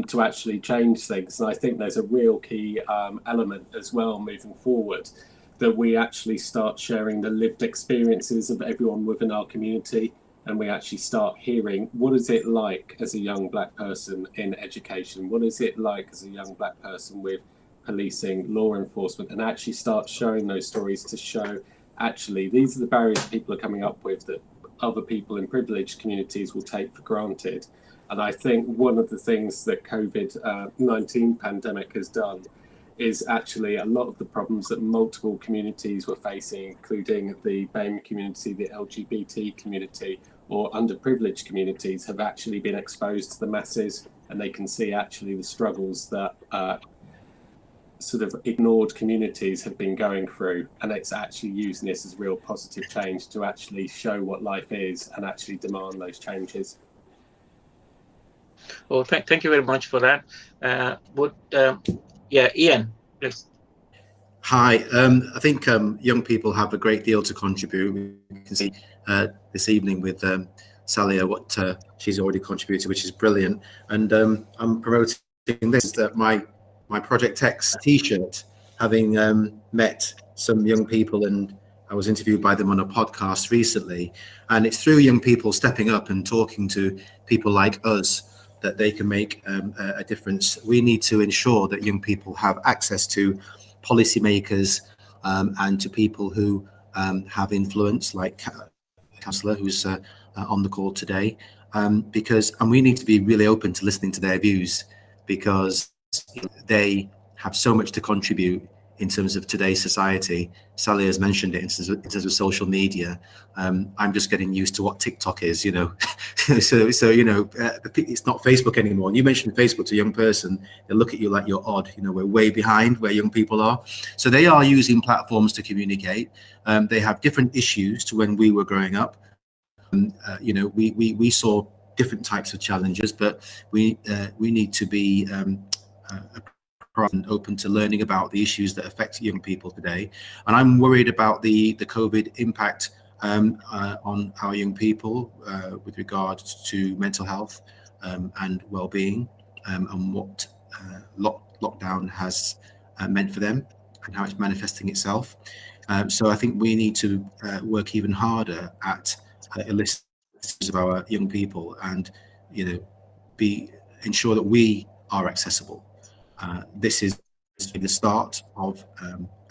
S6: to actually change things. And I think there's a real key element as well moving forward, that we actually start sharing the lived experiences of everyone within our community, and we actually start hearing what is it like as a young Black person in education, what is it like as a young Black person with policing, law enforcement, and actually start showing those stories to show actually these are the barriers people are coming up with that other people in privileged communities will take for granted. And I think one of the things that COVID-19 pandemic has done is actually a lot of the problems that multiple communities were facing, including the BAME community, the LGBT community, or underprivileged communities, have actually been exposed to the masses, and they can see actually the struggles that sort of ignored communities have been going through, and it's actually using this as real positive change to actually show what life is and actually demand those changes.
S3: Well, thank you very much for that. Yeah, Ian, please.
S8: Hi, I think young people have a great deal to contribute. We can see this evening with Salia what she's already contributed, which is brilliant. And I'm promoting this, that my Project X t-shirt, having met some young people, and I was interviewed by them on a podcast recently, and it's through young people stepping up and talking to people like us that they can make a difference. We need to ensure that young people have access to policymakers and to people who have influence, like Councillor who's on the call today, and we need to be really open to listening to their views, because they have so much to contribute in terms of today's society. Sally has mentioned it in terms of social media. I'm just getting used to what TikTok is, you know. so you know, it's not Facebook anymore. And you mentioned Facebook to a young person, they look at you like you're odd. You know, we're way behind where young people are. So they are using platforms to communicate. They have different issues to when we were growing up. You know, we saw different types of challenges, but we need to be and open to learning about the issues that affect young people today. And I'm worried about the COVID impact on our young people with regard to mental health and well-being, and what lockdown has meant for them and how it's manifesting itself. So I think we need to work even harder at eliciting of our young people, and you know, ensure that we are accessible. This is the start of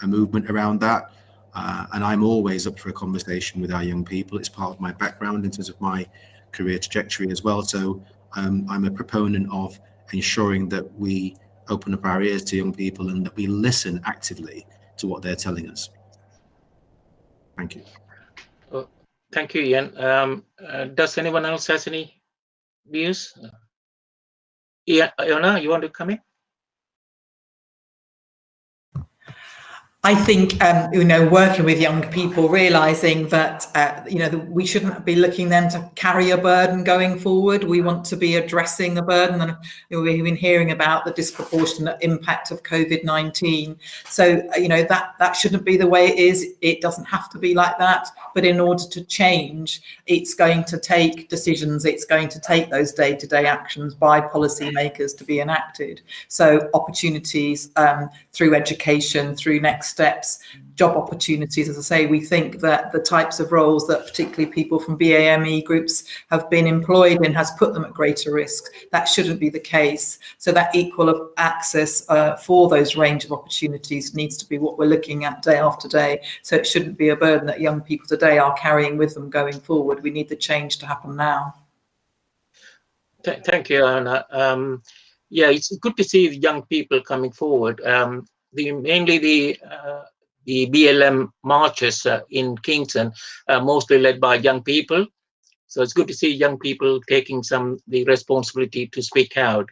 S8: a movement around that, and I'm always up for a conversation with our young people. It's part of my background in terms of my career trajectory as well. So I'm a proponent of ensuring that we open up our ears to young people and that we listen actively to what they're telling us. Thank you.
S3: Thank you, Ian. Does anyone else has any views? Yeah, Iona, you want to come in?
S4: I think, you know, working with young people, realising that, you know, we shouldn't be looking them to carry a burden going forward. We want to be addressing the burden, and you know, we've been hearing about the disproportionate impact of COVID-19. So, you know, that shouldn't be the way it is. It doesn't have to be like that. But in order to change, it's going to take decisions. It's going to take those day-to-day actions by policymakers to be enacted. So opportunities through education, through next steps, job opportunities. As I say, we think that the types of roles that particularly people from BAME groups have been employed in has put them at greater risk. That shouldn't be the case. So that equal access for those range of opportunities needs to be what we're looking at day after day. So it shouldn't be a burden that young people today are carrying with them going forward. We need the change to happen now.
S3: Thank you, Anna. Yeah, it's good to see the young people coming forward. Mainly the BLM marches in Kingston, mostly led by young people. So it's good to see young people taking the responsibility to speak out.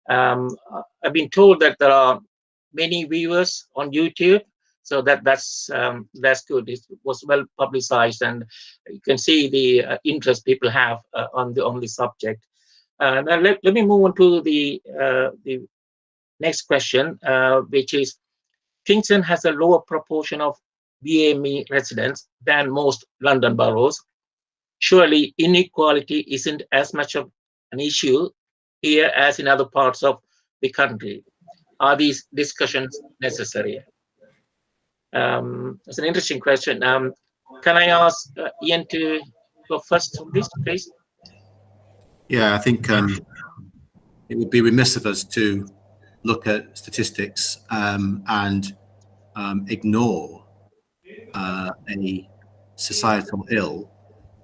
S3: I've been told that there are many viewers on YouTube, so that's good. It was well publicized, and you can see the interest people have on the subject. Now let me move on to the next question, which is, Kingston has a lower proportion of BAME residents than most London boroughs. Surely inequality isn't as much of an issue here as in other parts of the country. Are these discussions necessary? It's an interesting question. Can I ask Ian to go first on this, please?
S8: Yeah, I think it would be remiss of us to look at statistics and ignore any societal ill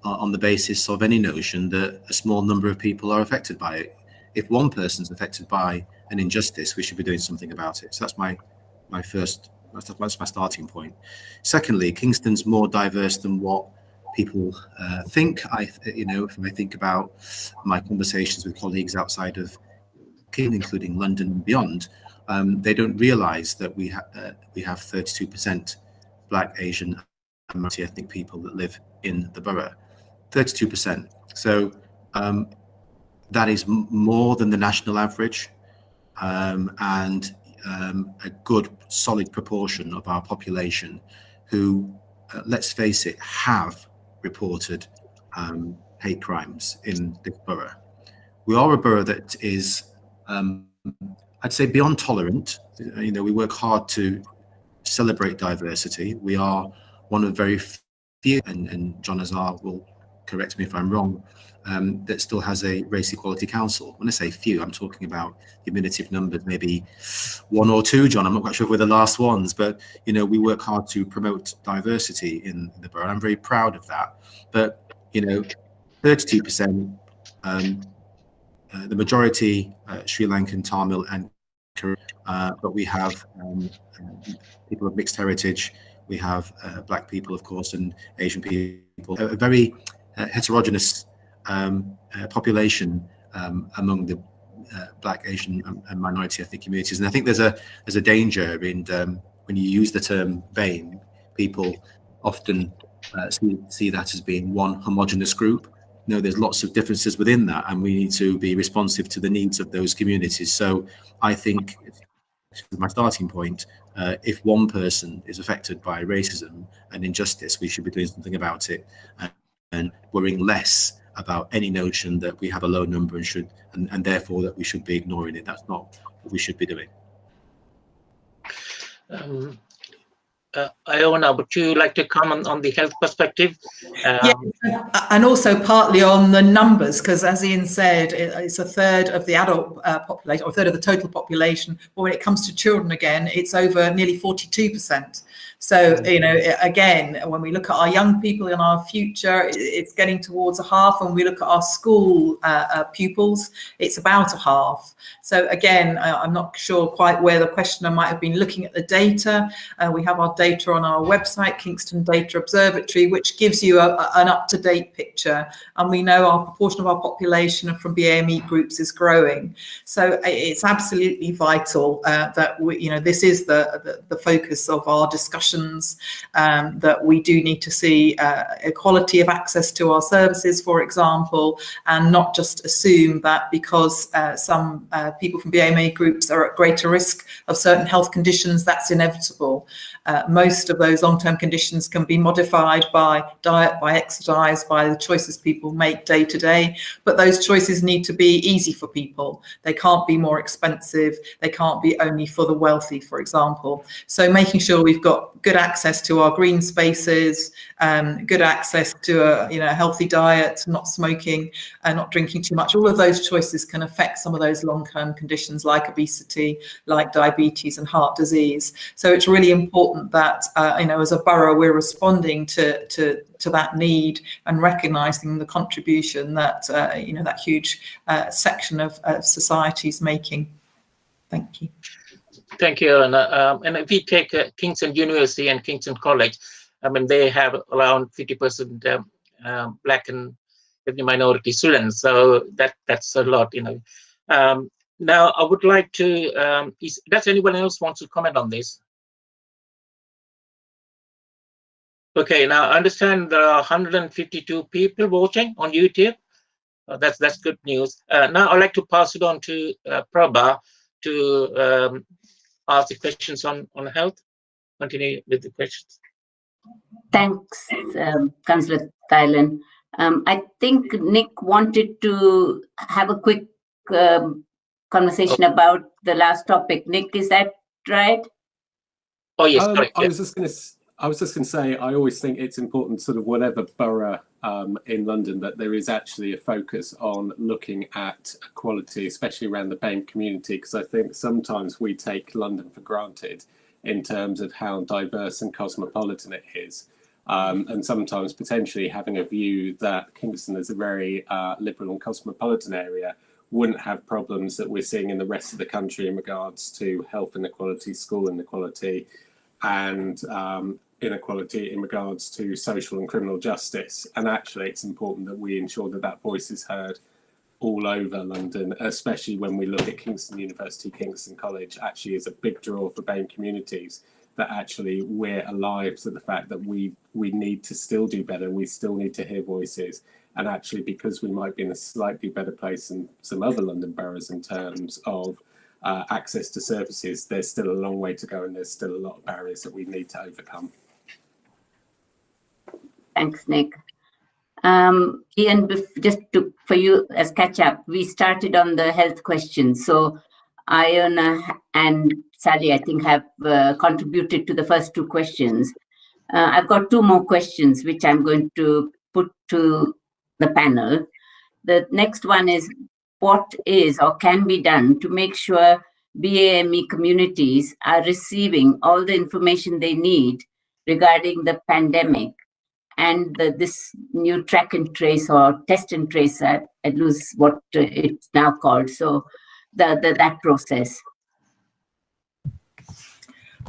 S8: on the basis of any notion that a small number of people are affected by it. If one person's affected by an injustice, we should be doing something about it. So that's my starting point. Secondly, Kingston's more diverse than what people think. You know, if I think about my conversations with colleagues outside of Kingston, including London and beyond, they don't realise that we have 32% Black, Asian, and multi-ethnic people that live in the borough. 32%. So that is more than the national average, and a good, solid proportion of our population who, let's face it, have reported hate crimes in this borough. We are a borough that is, I'd say, beyond tolerant. You know, we work hard to celebrate diversity. We are one of very few, and John Azar will correct me if I'm wrong, that still has a race equality council. When I say few, I'm talking about diminutive numbers, maybe 1 or 2, John. I'm not quite sure if we're the last ones, but you know, we work hard to promote diversity in the borough. I'm very proud of that. But you know, 32%, the majority Sri Lankan, Tamil, and but we have people of mixed heritage. We have black people, of course, and Asian people. A very heterogeneous population among the black, Asian, and minority ethnic communities. And I think there's a danger in when you use the term BAME, people often see that as being one homogenous group. No, there's lots of differences within that, and we need to be responsive to the needs of those communities. So I think, my starting point, if one person is affected by racism and injustice, we should be doing something about it and worrying less about any notion that we have a low number and therefore that we should be ignoring it. That's not what we should be doing.
S3: Iona, would you like to comment on the health perspective?
S4: Yeah, and also partly on the numbers, because as Ian said, it's a third of the adult population, or a third of the total population. But when it comes to children, again, it's over nearly 42%. So, you know, again, when we look at our young people in our future, it's getting towards a half. When we look at our school pupils, it's about a half. So again, I'm not sure quite where the questioner might have been looking at the data. We have our data on our website, Kingston Data Observatory, which gives you an up-to-date picture. And we know our proportion of our population from BAME groups is growing. So it's absolutely vital that we, you know, this is the focus of our discussions, that we do need to see equality of access to our services, for example, and not just assume that because some people from BAME groups are at greater risk of certain health conditions, that's inevitable. Most of those long-term conditions can be modified by diet, by exercise, by the choices people make day to day, but those choices need to be easy for people. They can't be more expensive. They can't be only for the wealthy, for example. So making sure we've got good access to our green spaces, good access to a healthy diet, not smoking, not drinking too much. All of those choices can affect some of those long-term conditions like obesity, like diabetes and heart disease. So it's really important that as a borough we're responding to that need and recognizing the contribution that that huge section of society is making. Thank you.
S3: Thank you. And if we take Kingston University and Kingston College, I mean, they have around 50% black and ethnic minority students, so that's a lot, you know. Now I would like to does anyone else want to comment on this? Okay, now I understand there are 152 people watching on YouTube. That's good news. Now I'd like to pass it on to Prabha to ask the questions on health. Continue with the questions.
S2: Thanks, Councillor Thailand. I think Nick wanted to have a quick conversation about the last topic. Nick, is that right?
S3: Oh yes, correct.
S6: I was just going to say, I always think it's important, sort of whatever borough in London, that there is actually a focus on looking at equality, especially around the BAME community, because I think sometimes we take London for granted in terms of how diverse and cosmopolitan it is. And sometimes potentially having a view that Kingston is a very liberal and cosmopolitan area wouldn't have problems that we're seeing in the rest of the country in regards to health inequality, school inequality, and inequality in regards to social and criminal justice. And actually it's important that we ensure that that voice is heard all over London, especially when we look at Kingston University, Kingston College actually is a big draw for BAME communities, that actually we're alive to the fact that we need to still do better, we still need to hear voices. And actually, because we might be in a slightly better place than some other London boroughs in terms of access to services, there's still a long way to go and there's still a lot of barriers that we need to overcome. Thanks,
S2: Nick. Ian, just for you as catch up, we started on the health questions. So Iona and Sally, I think, have contributed to the first two questions. I've got two more questions, which I'm going to put to the panel. The next one is what is or can be done to make sure BAME communities are receiving all the information they need regarding the pandemic and this new track and trace or test and trace, I lose what it's now called. So that process.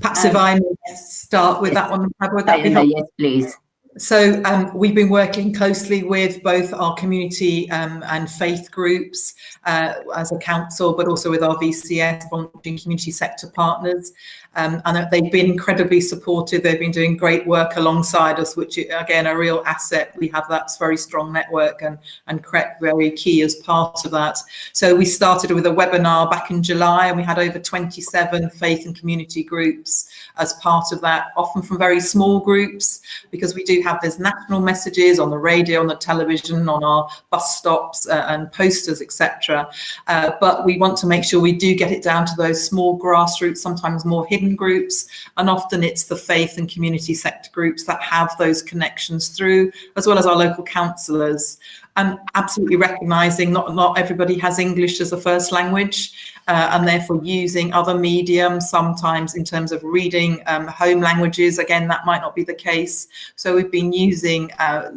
S4: Perhaps if I may start with that one, would that be helpful?
S2: Yes, please.
S4: So we've been working closely with both our community and faith groups as a council, but also with our VCS, voluntary community sector partners. And they've been incredibly supportive. They've been doing great work alongside us, which again, a real asset. We have that very strong network and KREC very key as part of that. So we started with a webinar back in July, and we had over 27 faith and community groups as part of that, often from very small groups, because we do have these national messages on the radio, on the television, on our bus stops and posters, etc. But we want to make sure we do get it down to those small grassroots, sometimes more hidden groups, and often it's the faith and community sector groups that have those connections through, as well as our local councillors. And absolutely recognising not everybody has English as a first language, and therefore using other mediums, sometimes in terms of reading home languages. Again, that might not be the case. So we've been using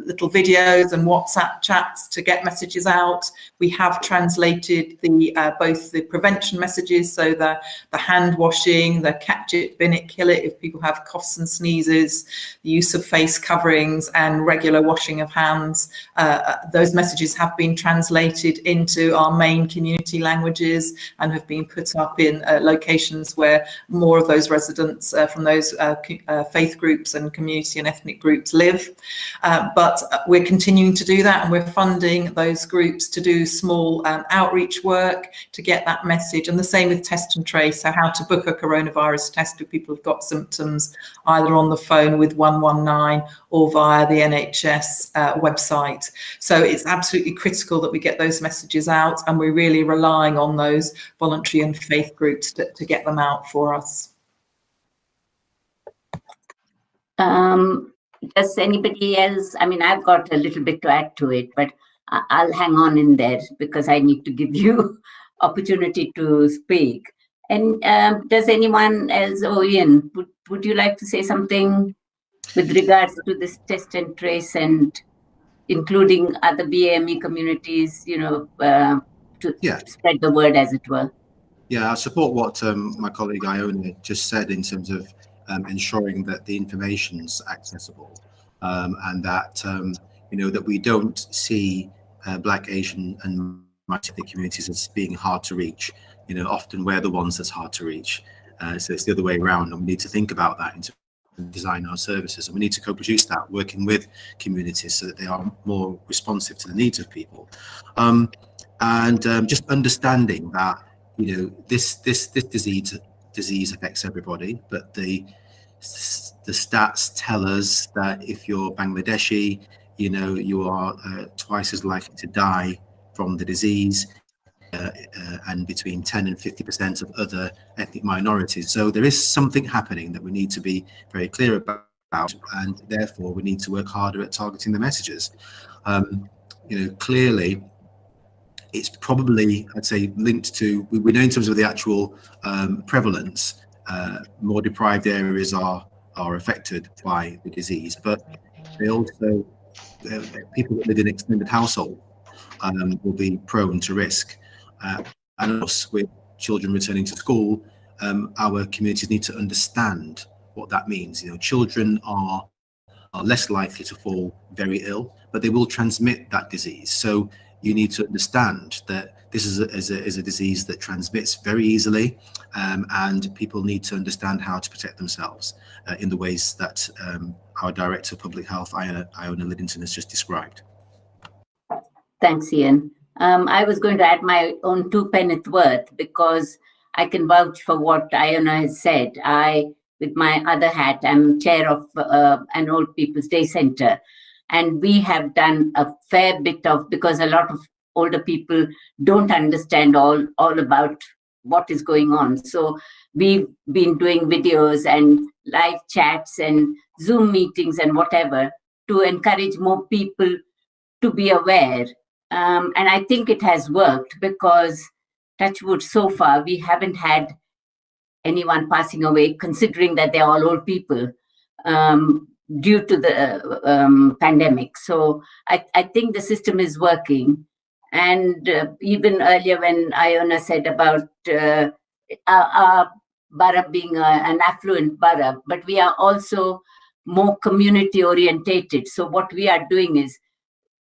S4: little videos and WhatsApp chats to get messages out. We have translated both the prevention messages, so the hand washing, the catch it, bin it, kill it if people have coughs and sneezes, the use of face coverings and regular washing of hands. Those messages have been translated into our main community languages and have been put up in locations where more of those residents from those faith groups and community and ethnic groups live. But we're continuing to do that, and we're funding those groups to do small outreach work to get that message. And the same with test and trace, so how to book a coronavirus test if people have got symptoms, either on the phone with 119 or via the NHS website. So it's absolutely critical that we get those messages out, and we're really relying on those voluntary and faith groups to get them out for us.
S2: Does anybody else, I mean, I've got a little bit to add to it, but I'll hang on in there because I need to give you opportunity to speak. And does anyone else, Ian, would you like to say something with regards to this test and trace and including other BAME communities, you know, to spread the word, as it were?
S8: Yeah, I support what my colleague Iona just said in terms of ensuring that the information's accessible, and that you know, that we don't see Black, Asian and minority communities as being hard to reach. You know, often we're the ones that's hard to reach. So it's the other way around, and we need to think about that in terms of design our services, and we need to co-produce that, working with communities so that they are more responsive to the needs of people, and just understanding that, you know, this disease affects everybody, but the stats tell us that if you're Bangladeshi, you know, you are twice as likely to die from the disease, and between 10 and 50% of other ethnic minorities. So there is something happening that we need to be very clear about, and therefore we need to work harder at targeting the messages. You know, clearly it's probably, I'd say, linked to, we know in terms of the actual prevalence, more deprived areas are affected by the disease, but they also, people that live in extended household will be prone to risk. And us, with children returning to school, our communities need to understand what that means. You know, children are less likely to fall very ill, but they will transmit that disease. So you need to understand that this is a disease that transmits very easily, and people need to understand how to protect themselves in the ways that our Director of Public Health, Iona Liddington, has just described.
S2: Thanks, Ian. I was going to add my own 2 penneth worth, because I can vouch for what Iona has said. I, with my other hat, I'm chair of an old people's day centre, and we have done a fair bit of, because a lot of older people don't understand all about what is going on. So we've been doing videos and live chats and Zoom meetings and whatever to encourage more people to be aware. And I think it has worked because, touch wood, so far we haven't had anyone passing away, considering that they're all old people, due to the pandemic. So I think the system is working. And even earlier when Iona said about our borough being an affluent borough, but we are also more community orientated. So what we are doing is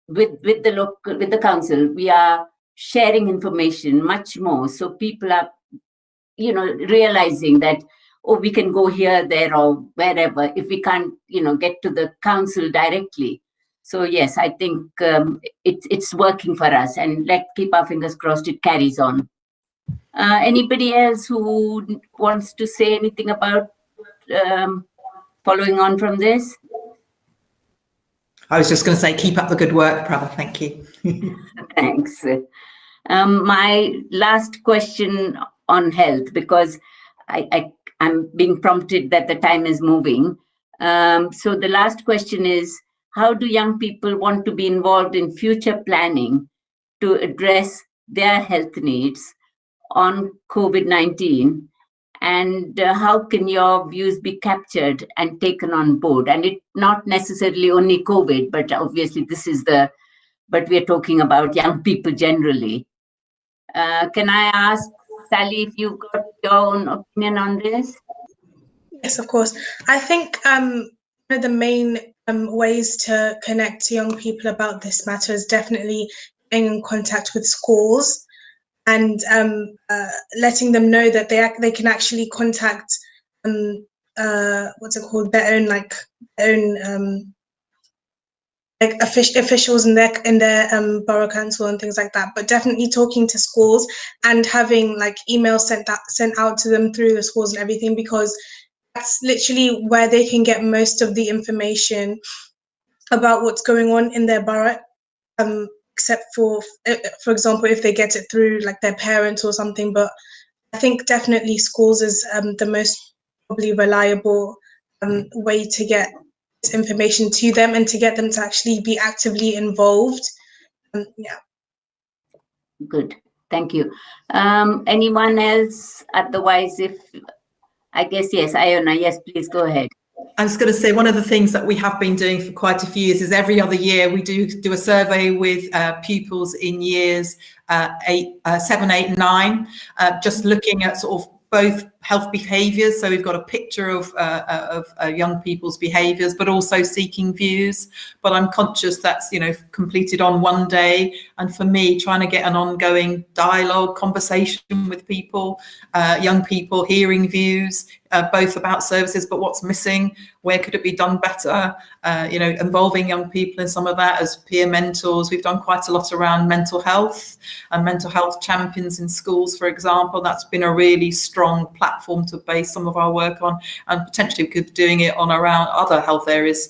S2: with the council, we are sharing information much more. So people are, realizing that, oh, we can go here, there, or wherever if we can't, get to the council directly. So yes, I think it's working for us, and let's keep our fingers crossed it carries on. Anybody else who wants to say anything about following on from this?
S4: I was just going to say, keep up the good work, Prabha. Thank you.
S2: Thanks. My last question on health, because I'm being prompted that the time is moving. So the last question is, how do young people want to be involved in future planning to address their health needs on COVID-19? And how can your views be captured and taken on board? And it not necessarily only COVID, but obviously but we're talking about young people generally. Can I ask, Sally, if you've got your own opinion on this?
S7: Yes, of course. I think one of the main ways to connect to young people about this matter is definitely getting in contact with schools and letting them know that they can actually contact what's it called, their own officials in their borough council and things like that. But definitely talking to schools and having emails sent out to them through the schools and everything, because that's literally where they can get most of the information about what's going on in their borough, except for example, if they get it through their parents or something. But I think definitely schools is the most probably reliable way to get this information to them and to get them to actually be actively involved. Yeah.
S2: Good, thank you. Anyone else? Otherwise, I guess, yes, Iona, yes, please go ahead.
S4: I was going to say, one of the things that we have been doing for quite a few years is every other year we do a survey with pupils in years 7, 8, 9, just looking at sort of both health behaviours. So we've got a picture of young people's behaviours, but also seeking views. But I'm conscious that's completed on one day, and for me, trying to get an ongoing dialogue, conversation with people, young people, hearing views, both about services, but what's missing, where could it be done better? Involving young people in some of that as peer mentors. We've done quite a lot around mental health and mental health champions in schools, for example. That's been a really strong platform to base some of our work on, and potentially we could be doing it on around other health areas,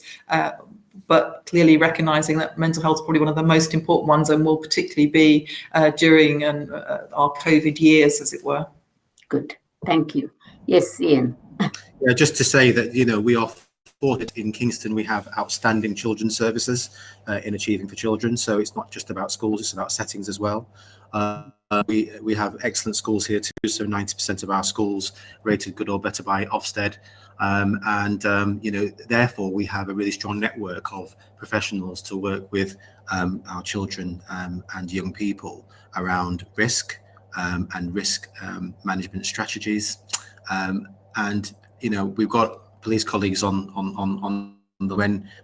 S4: but clearly recognising that mental health is probably one of the most important ones, and will particularly be during our COVID years, as it were.
S2: Good, thank you. Yes, Ian.
S8: Yeah, just to say that we are fortunate in Kingston. We have outstanding children's services in Achieving for Children. So it's not just about schools; it's about settings as well. We have excellent schools here too. So 90% of our schools rated good or better by Ofsted, therefore we have a really strong network of professionals to work with our children and young people around risk and risk management strategies. We've got police colleagues on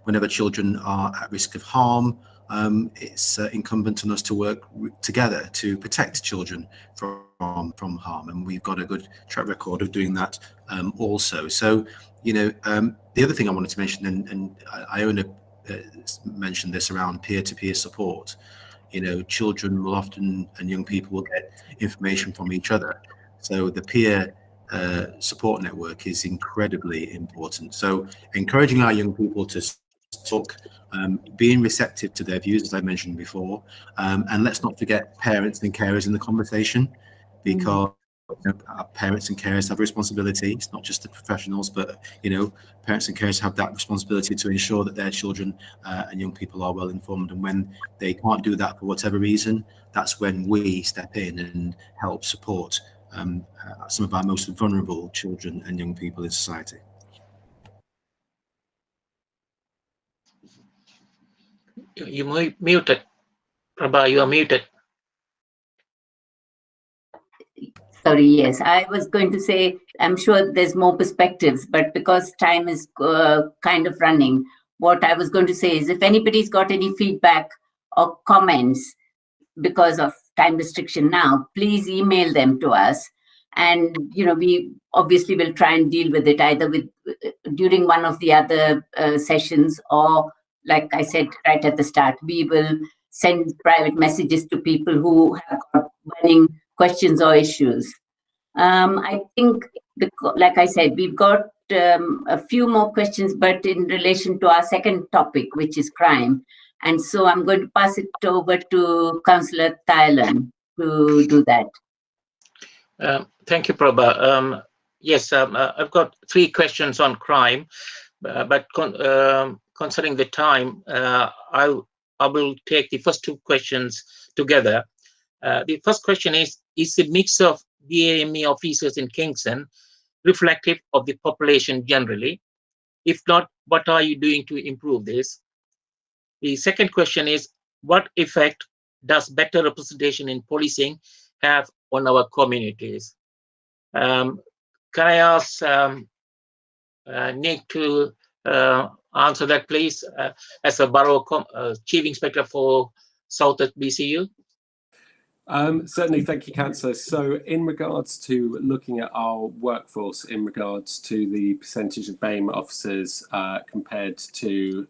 S8: whenever children are at risk of harm. It's incumbent on us to work together to protect children from harm, and we've got a good track record of doing that also. So, the other thing I wanted to mention, and Iona mentioned this around peer-to-peer support. Children will often, and young people will get information from each other. So the peer support network is incredibly important. So encouraging our young people to talk, being receptive to their views, as I mentioned before, and let's not forget parents and carers in the conversation, because Our parents and carers have a responsibility. It's not just the professionals, but parents and carers have that responsibility to ensure that their children and young people are well informed. And when they can't do that for whatever reason, that's when we step in and help support some of our most vulnerable children and young people in society.
S3: You muted. Prabha, you are muted.
S2: Sorry, yes. I was going to say, I'm sure there's more perspectives, but because time is kind of running, what I was going to say is if anybody's got any feedback or comments because of time restriction now, please email them to us. And, we obviously will try and deal with it either during one of the other sessions, or like I said right at the start, we will send private messages to people who have got burning questions or issues. I think, like I said, we've got a few more questions, but in relation to our second topic, which is crime. And so I'm going to pass it over to Councillor Thailand to do that.
S3: Thank you, Prabha. Yes, I've got 3 questions on crime, but considering the time, I will take the first 2 questions together. The first question is the mix of BAME officers in Kingston reflective of the population generally? If not, what are you doing to improve this? The second question is, what effect does better representation in policing have on our communities? Can I ask Nick to answer that, please, as a Borough Chief Inspector for South BCU?
S6: Certainly, thank you, Councillor. So in regards to looking at our workforce, in regards to the percentage of BAME officers compared to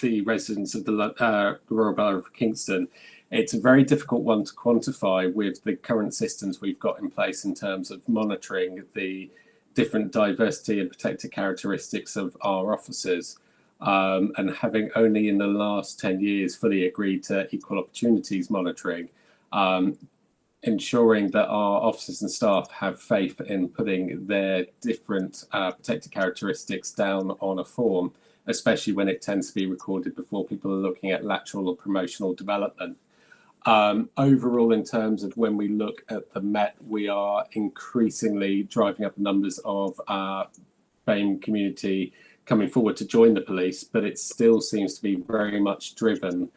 S6: the residents of the Royal Borough of Kingston, it's a very difficult one to quantify with the current systems we've got in place in terms of monitoring the different diversity and protected characteristics of our officers. And having only in the last 10 years fully agreed to equal opportunities monitoring, ensuring that our officers and staff have faith in putting their different protected characteristics down on a form, especially when it tends to be recorded before people are looking at lateral or promotional development. Overall, in terms of when we look at the Met, we are increasingly driving up the numbers of BAME community coming forward to join the police, but it still seems to be very much driven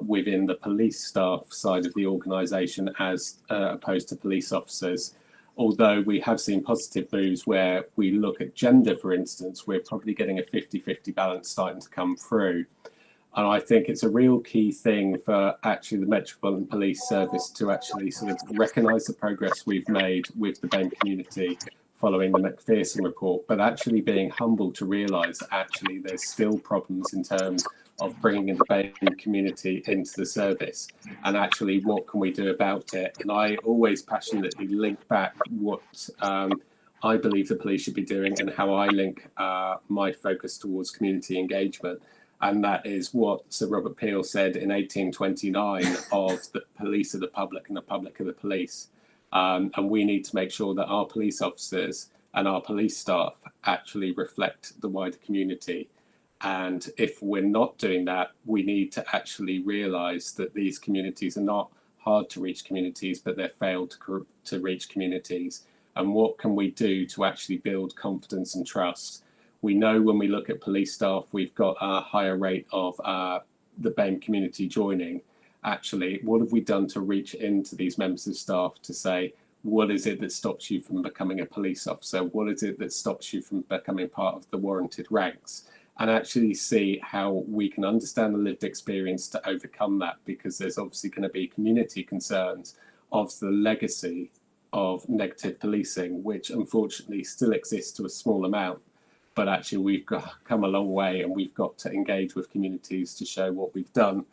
S6: within the police staff side of the organisation as opposed to police officers. Although we have seen positive moves where we look at gender, for instance, we're probably getting a 50-50 balance starting to come through. And I think it's a real key thing for actually the Metropolitan Police Service to actually sort of recognise the progress we've made with the BAME community following the McPherson report, but actually being humble to realise that actually there's still problems in terms of bringing in the BAME community into the service, and actually what can we do about it. And I always passionately link back what I believe the police should be doing and how I link my focus towards community engagement. And that is what Sir Robert Peel said in 1829 of the police of the public and the public of the police. And we need to make sure that our police officers and our police staff actually reflect the wider community. And if we're not doing that, we need to actually realise that these communities are not hard to reach communities, but they're failed to reach communities. And what can we do to actually build confidence and trust? We know when we look at police staff, we've got a higher rate of the BAME community joining. Actually, what have we done to reach into these members of staff to say, what is it that stops you from becoming a police officer? What is it that stops you from becoming part of the warranted ranks? And actually see how we can understand the lived experience to overcome that, because there's obviously going to be community concerns of the legacy of negative policing, which unfortunately still exists to a small amount. But actually we've come a long way, and we've got to engage with communities to show what we've done.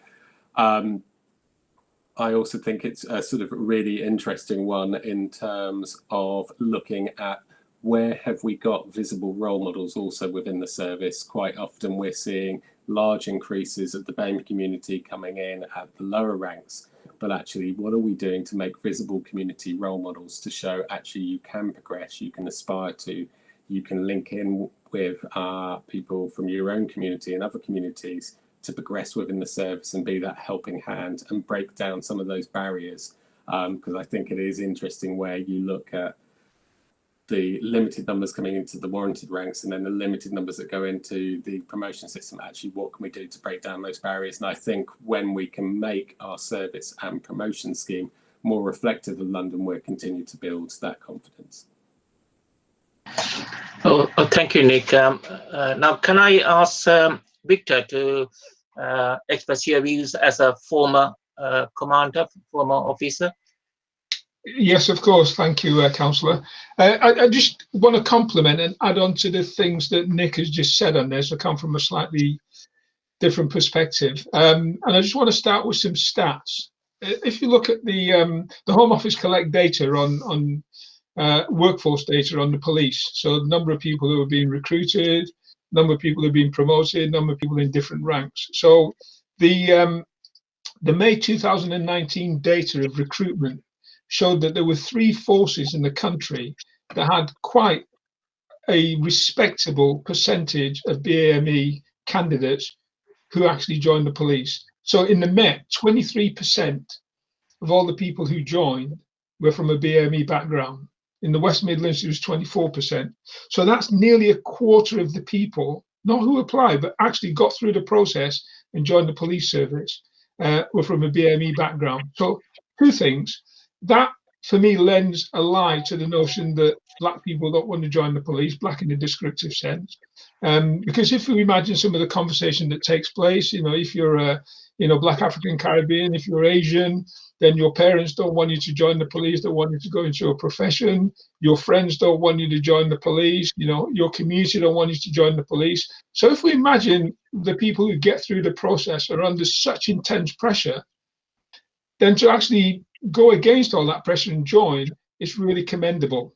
S6: I also think it's a sort of really interesting one in terms of looking at where have we got visible role models also within the service. Quite often we're seeing large increases of the BAME community coming in at the lower ranks, but actually what are we doing to make visible community role models to show actually you can progress, you can aspire to, you can link in with people from your own community and other communities to progress within the service and be that helping hand and break down some of those barriers. Because I think it is interesting where you look at the limited numbers coming into the warranted ranks and then the limited numbers that go into the promotion system. Actually, what can we do to break down those barriers? And I think when we can make our service and promotion scheme more reflective of London, we'll continue to build that confidence.
S3: Oh, thank you, Nick. Now, can I ask Victor to express your views as a former commander, former officer?
S5: Yes, of course. Thank you, Councillor. I just want to compliment and add on to the things that Nick has just said on this. I come from a slightly different perspective. And I just want to start with some stats. If you look at the Home Office collect data on workforce data on the police, so the number of people who are being recruited, number of people who are being promoted, number of people in different ranks. So the May 2019 data of recruitment showed that there were 3 forces in the country that had quite a respectable percentage of BAME candidates who actually joined the police. So in the Met, 23% of all the people who joined were from a BAME background. In the West Midlands, it was 24%. So that's nearly a quarter of the people, not who applied, but actually got through the process and joined the police service, were from a BAME background. So 2 things. That, for me, lends a lie to the notion that black people don't want to join the police, black in a descriptive sense. Because if you imagine some of the conversation that takes place, if you're a black African Caribbean, if you're Asian, then your parents don't want you to join the police, they want you to go into a profession. Your friends don't want you to join the police, your community don't want you to join the police. So if we imagine the people who get through the process are under such intense pressure, then to actually go against all that pressure and join is really commendable.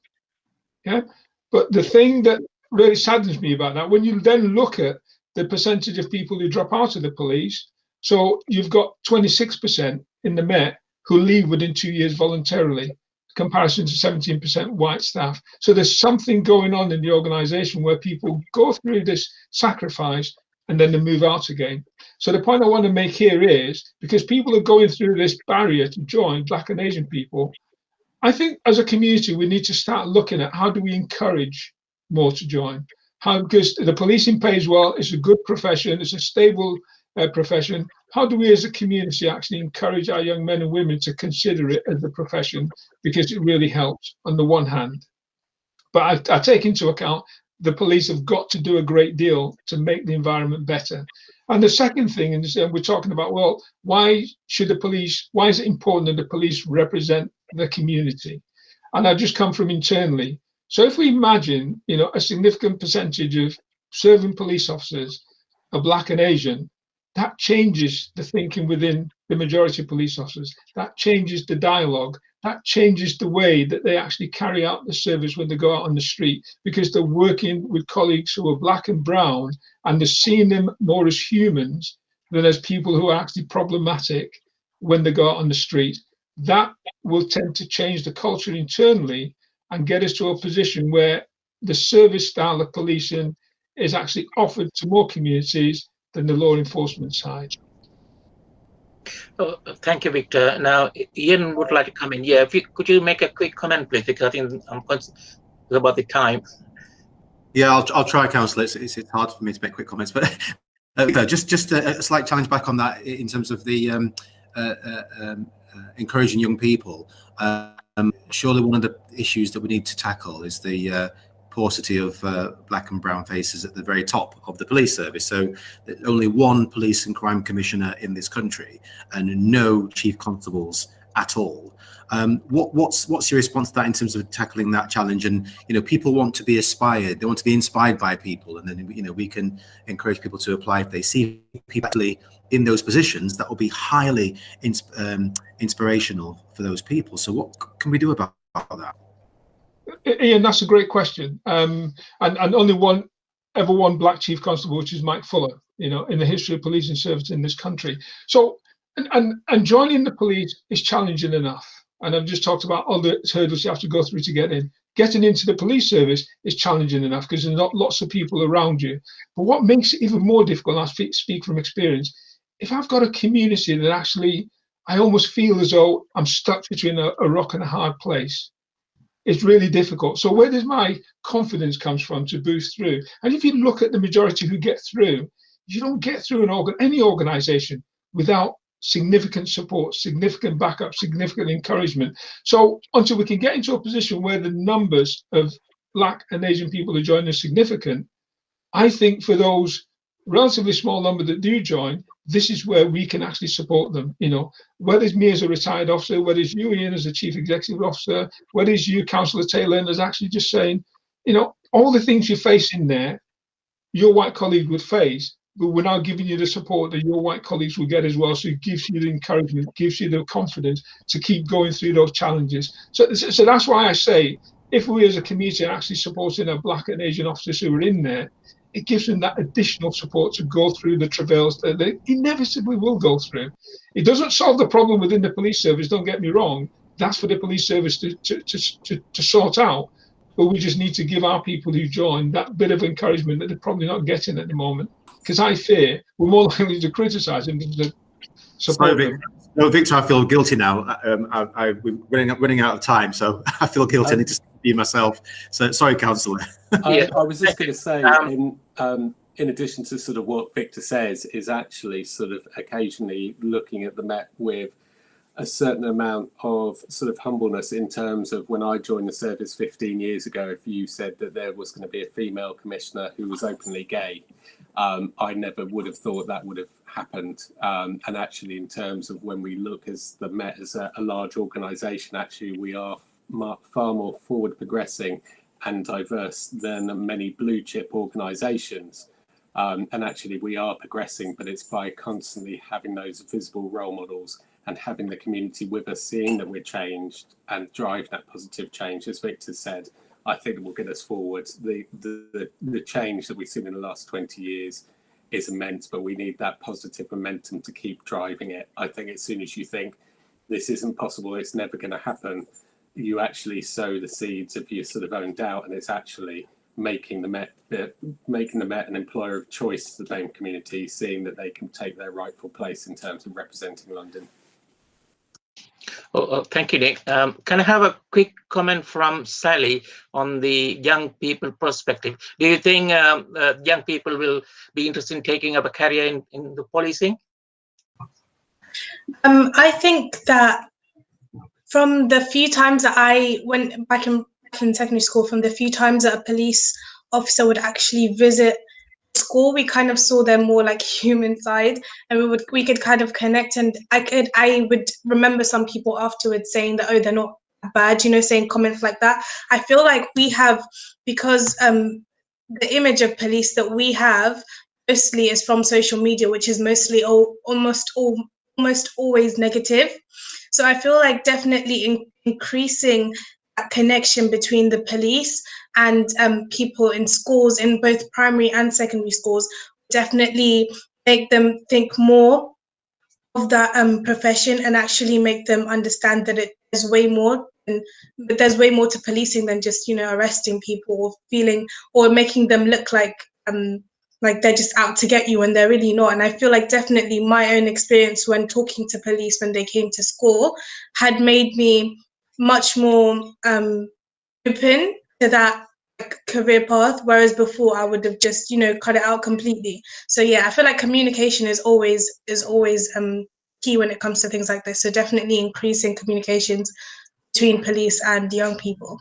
S5: Yeah. But the thing that really saddens me about that, when you then look at the percentage of people who drop out of the police, so you've got 26% in the Met who leave within 2 years voluntarily, comparison to 17% white staff. So there's something going on in the organisation where people go through this sacrifice and then they move out again. So the point I want to make here is, because people are going through this barrier to join, black and Asian people, I think as a community we need to start looking at how do we encourage more to join. Because the policing pays well, it's a good profession, it's a stable profession. How do we as a community actually encourage our young men and women to consider it as a profession, because it really helps on the one hand. But I take into account the police have got to do a great deal to make the environment better. And the second thing is we're talking about, well, why is it important that the police represent the community? And I just come from internally. So if we imagine, a significant percentage of serving police officers are black and Asian, that changes the thinking within the majority of police officers. That changes the dialogue. That changes the way that they actually carry out the service when they go out on the street, because they're working with colleagues who are black and brown, and they're seeing them more as humans than as people who are actually problematic when they go out on the street. That will tend to change the culture internally and get us to a position where the service style of policing is actually offered to more communities than the law enforcement side.
S3: Oh, thank you, Victor. Now, Ian would like to come in. Yeah, could you make a quick comment, please? Because I think I'm concerned about the time.
S8: Yeah, I'll try, Councillor. It's hard for me to make quick comments, but just a slight challenge back on that in terms of the encouraging young people. Surely one of the issues that we need to tackle is the paucity of black and brown faces at the very top of the police service. So only 1 police and crime commissioner in this country and no chief constables at all. What's your response to that in terms of tackling that challenge? And people want to be inspired, they want to be inspired by people, and then we can encourage people to apply if they see people in those positions. That will be highly inspirational for those people. So what can we do about that?
S5: Ian, that's a great question. And only one black chief constable, which is Mike Fuller, in the history of policing service in this country. So And joining the police is challenging enough. And I've just talked about all the hurdles you have to go through to get in. Getting into the police service is challenging enough because there's not lots of people around you. But what makes it even more difficult, and I speak from experience, if I've got a community that actually, I almost feel as though I'm stuck between a rock and a hard place, it's really difficult. So where does my confidence comes from to boost through? And if you look at the majority who get through, you don't get through any organisation without significant support, significant backup, significant encouragement. So until we can get into a position where the numbers of Black and Asian people who join are significant, I think for those relatively small number that do join, this is where we can actually support them. You know, whether it's me as a retired officer, whether it's you, Ian, as a chief executive officer, whether it's you, Councillor Taylor, and as actually just saying, you know, all the things you face in there, your white colleague would face, but we're now giving you the support that your white colleagues will get as well. So it gives you the encouragement, gives you the confidence to keep going through those challenges. So that's why I say, if we as a community are actually supporting our Black and Asian officers who are in there, it gives them that additional support to go through the travails that they inevitably will go through. It doesn't solve the problem within the police service, don't get me wrong. That's for the police service to sort out. But we just need to give our people who join that bit of encouragement that they're probably not getting at the moment. Because I fear we're more likely to criticise them than to support them.
S8: No, Victor, I feel guilty now. We're running out of time, so I feel guilty. I need to be myself. So sorry, Councillor.
S6: I was just going to say, in addition to sort of what Victor says, is actually sort of occasionally looking at the Met with a certain amount of sort of humbleness in terms of when I joined the service 15 years ago, if you said that there was going to be a female commissioner who was openly gay, I never would have thought that would have happened. And actually, in terms of when we look as the Met as a large organisation, actually we are far more forward progressing and diverse than many blue chip organisations. And actually we are progressing, but it's by constantly having those visible role models and having the community with us, seeing that we're changed and driving that positive change. As Victor said, I think it will get us forward. The change that we've seen in the last 20 years is immense, but we need that positive momentum to keep driving it. I think as soon as you think this isn't possible, it's never going to happen, you actually sow the seeds of your sort of own doubt, and it's actually making the Met an employer of choice to the BAME community, seeing that they can take their rightful place in terms of representing London.
S3: Oh, thank you, Nick. Can I have a quick comment from Sally on the young people perspective? Do you think young people will be interested in taking up a career in the policing?
S7: I think that from the few times that I went back in secondary school, from the few times that a police officer would actually visit school, we kind of saw them more like human side, and we could kind of connect. And I would remember some people afterwards saying that, oh, they're not bad, you know, saying comments like that. I feel like we have, because the image of police that we have mostly is from social media, which is mostly almost always negative. So I feel like definitely increasing that connection between the police and people in schools, in both primary and secondary schools, definitely make them think more of that profession, and actually make them understand that there's way more to policing than just, you know, arresting people or making them look like they're just out to get you when they're really not. And I feel like definitely my own experience when talking to police when they came to school had made me much more open to that career path, whereas before I would have just, you know, cut it out completely. So yeah, I feel like communication is always key when it comes to things like this. So definitely increasing communications between police and young people.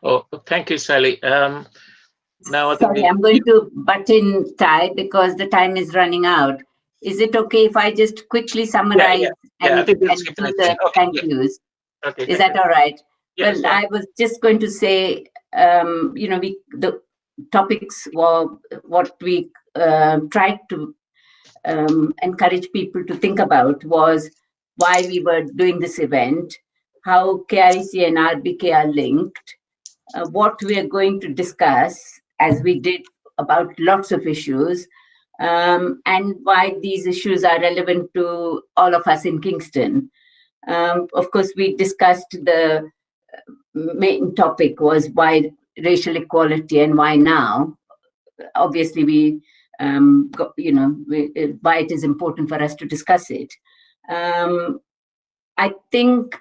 S3: Oh, thank you, Sally. Now,
S2: sorry, I'm going to butt in, Ty, because the time is running out. Is it okay if I just quickly summarize and do the thank yous?
S3: Okay,
S2: is that all right?
S3: Yes,
S2: well, I was just going to say, you know, the topics were what we tried to encourage people to think about was why we were doing this event, how KREC and RBK are linked, what we are going to discuss, as we did about lots of issues, and why these issues are relevant to all of us in Kingston. Of course, we discussed the main topic was why racial equality and why now. Obviously, we why it is important for us to discuss it. I think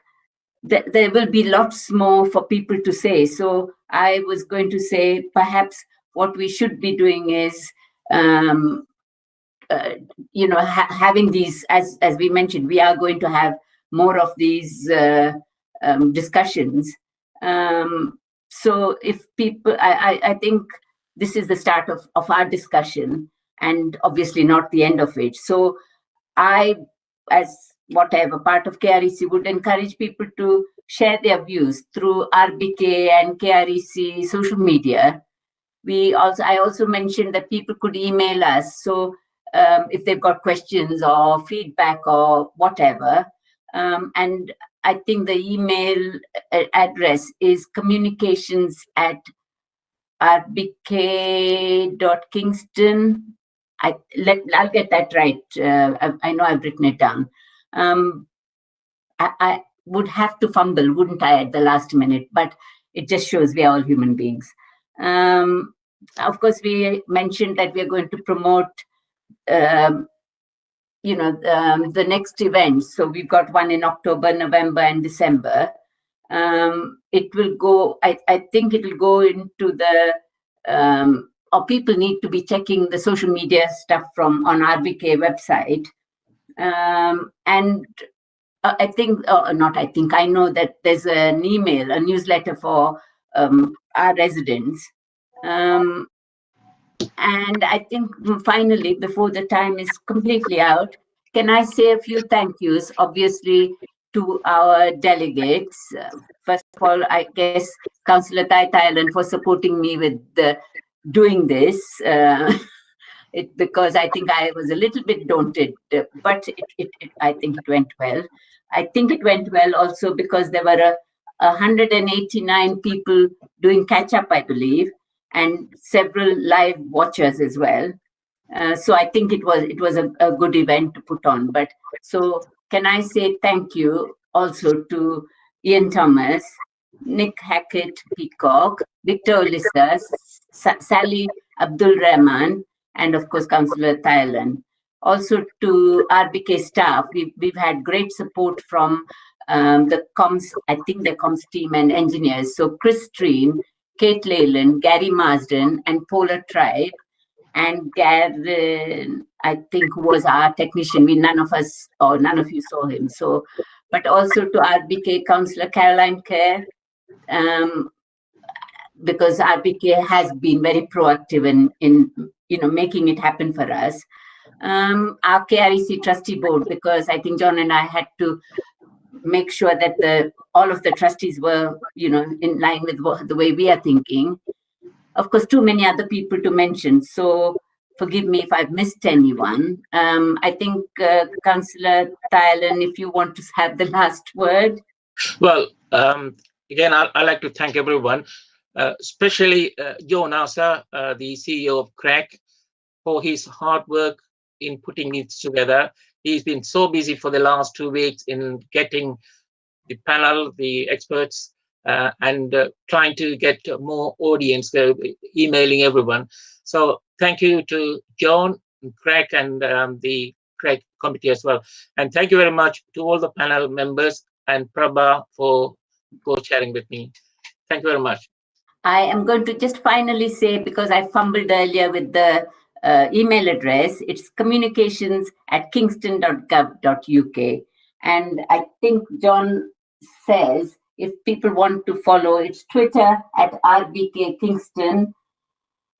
S2: that there will be lots more for people to say. So I was going to say perhaps what we should be doing is, having these, as we mentioned, we are going to have more of these discussions. So if people, I think this is the start of our discussion, and obviously not the end of it. So I, as whatever part of KREC, would encourage people to share their views through RBK and KREC social media. I also mentioned that people could email us. So if they've got questions or feedback or whatever, and I think the email address is communications@rbk.kingston. I'll get that right. I know I've written it down. I would have to fumble, wouldn't I, at the last minute? But it just shows we are all human beings. Of course, we mentioned that we're going to promote, the next events. So we've got one in October, November, and December. It will go. I think it will go into the. Or people need to be checking the social media stuff on RBK website. And I think, I know that there's a newsletter for our residents. And I think finally, before the time is completely out, can I say a few thank yous, obviously, to our delegates. First of all, I guess Councillor Thailand for supporting me with doing this. Because I think I was a little bit daunted, but I think it went well. I think it went well also because there were 189 people doing catch-up, I believe, and several live watchers as well. So I think it was a good event to put on. But so can I say thank you also to Ian Thomas, Nick Hackett, Peacock, Victor Olisa, Sally Abdul Rahman, and of course, Councillor Thailand. Also to RBK staff, we've had great support from the comms team and engineers. So Chris Stream, Kate Leyland, Gary Marsden, and Polar Tribe. And Garen, I think, who was our technician. None of you saw him. So, but also to RBK Councillor Caroline Kerr, because RBK has been very proactive in making it happen for us. Our KREC trustee board, because I think John and I had to make sure that all of the trustees were, in line with the way we are thinking. Of course, too many other people to mention. So forgive me if I've missed anyone. I think Councillor Thailand, if you want to have the last word.
S3: Well, again, I'd like to thank everyone, especially Joe Nasa, the CEO of KREC, for his hard work in putting it together. He's been so busy for the last 2 weeks in getting the panel, the experts, and trying to get more audience, emailing everyone. So thank you to John, KREC, and the KREC committee as well. And thank you very much to all the panel members and Prabha for co-chairing with me. Thank you very much.
S2: I am going to just finally say, because I fumbled earlier with the email address, it's communications@kingston.gov.uk. And I think John says, if people want to follow, it's Twitter @RBK Kingston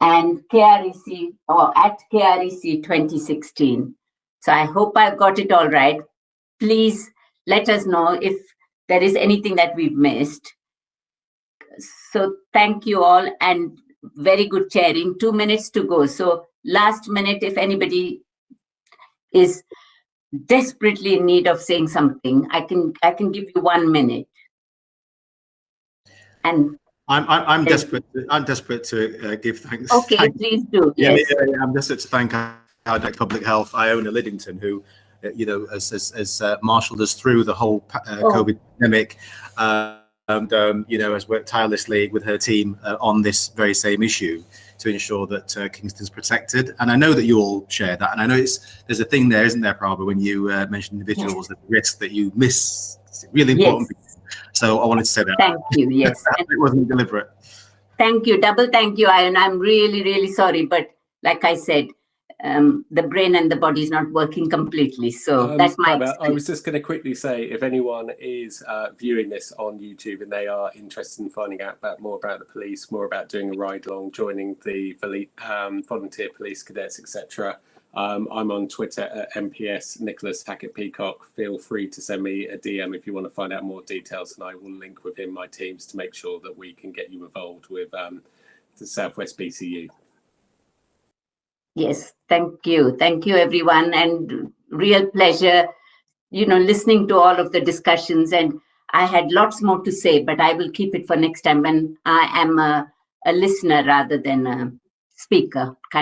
S2: and KREC or @KREC 2016. So I hope I've got it all right. Please let us know if there is anything that we've missed. So thank you all, and very good chairing. 2 minutes to go. So last minute, if anybody is desperately in need of saying something, I can give you 1 minute. And
S8: I'm desperate to give thanks.
S2: Okay, please do.
S8: Yeah,
S2: yes.
S8: I'm desperate to thank Public Health, Iona Liddington, who, you know, has marshalled us through the whole COVID pandemic, and you know, has worked tirelessly with her team on this very same issue to ensure that Kingston's protected. And I know that you all share that. And I know there's a thing there, isn't there, Prabha, when you mention individuals at risk that you miss really important things. So I wanted to say that.
S2: Thank you. Yes.
S8: It wasn't deliberate.
S2: Thank you. Double thank you, and I'm really, really sorry. But like I said, the brain and the body is not working completely. So that's my
S6: excuse. I was just going to quickly say, if anyone is viewing this on YouTube and they are interested in finding out more about the police, more about doing a ride along, joining the volunteer police cadets, etc. I'm on Twitter at MPS Nicholas Hackett Peacock. Feel free to send me a DM if you want to find out more details, and I will link within my teams to make sure that we can get you involved with the Southwest BCU.
S2: Yes, thank you everyone, and real pleasure, you know, listening to all of the discussions. And I had lots more to say, but I will keep it for next time when I am a listener rather than a speaker, kind of.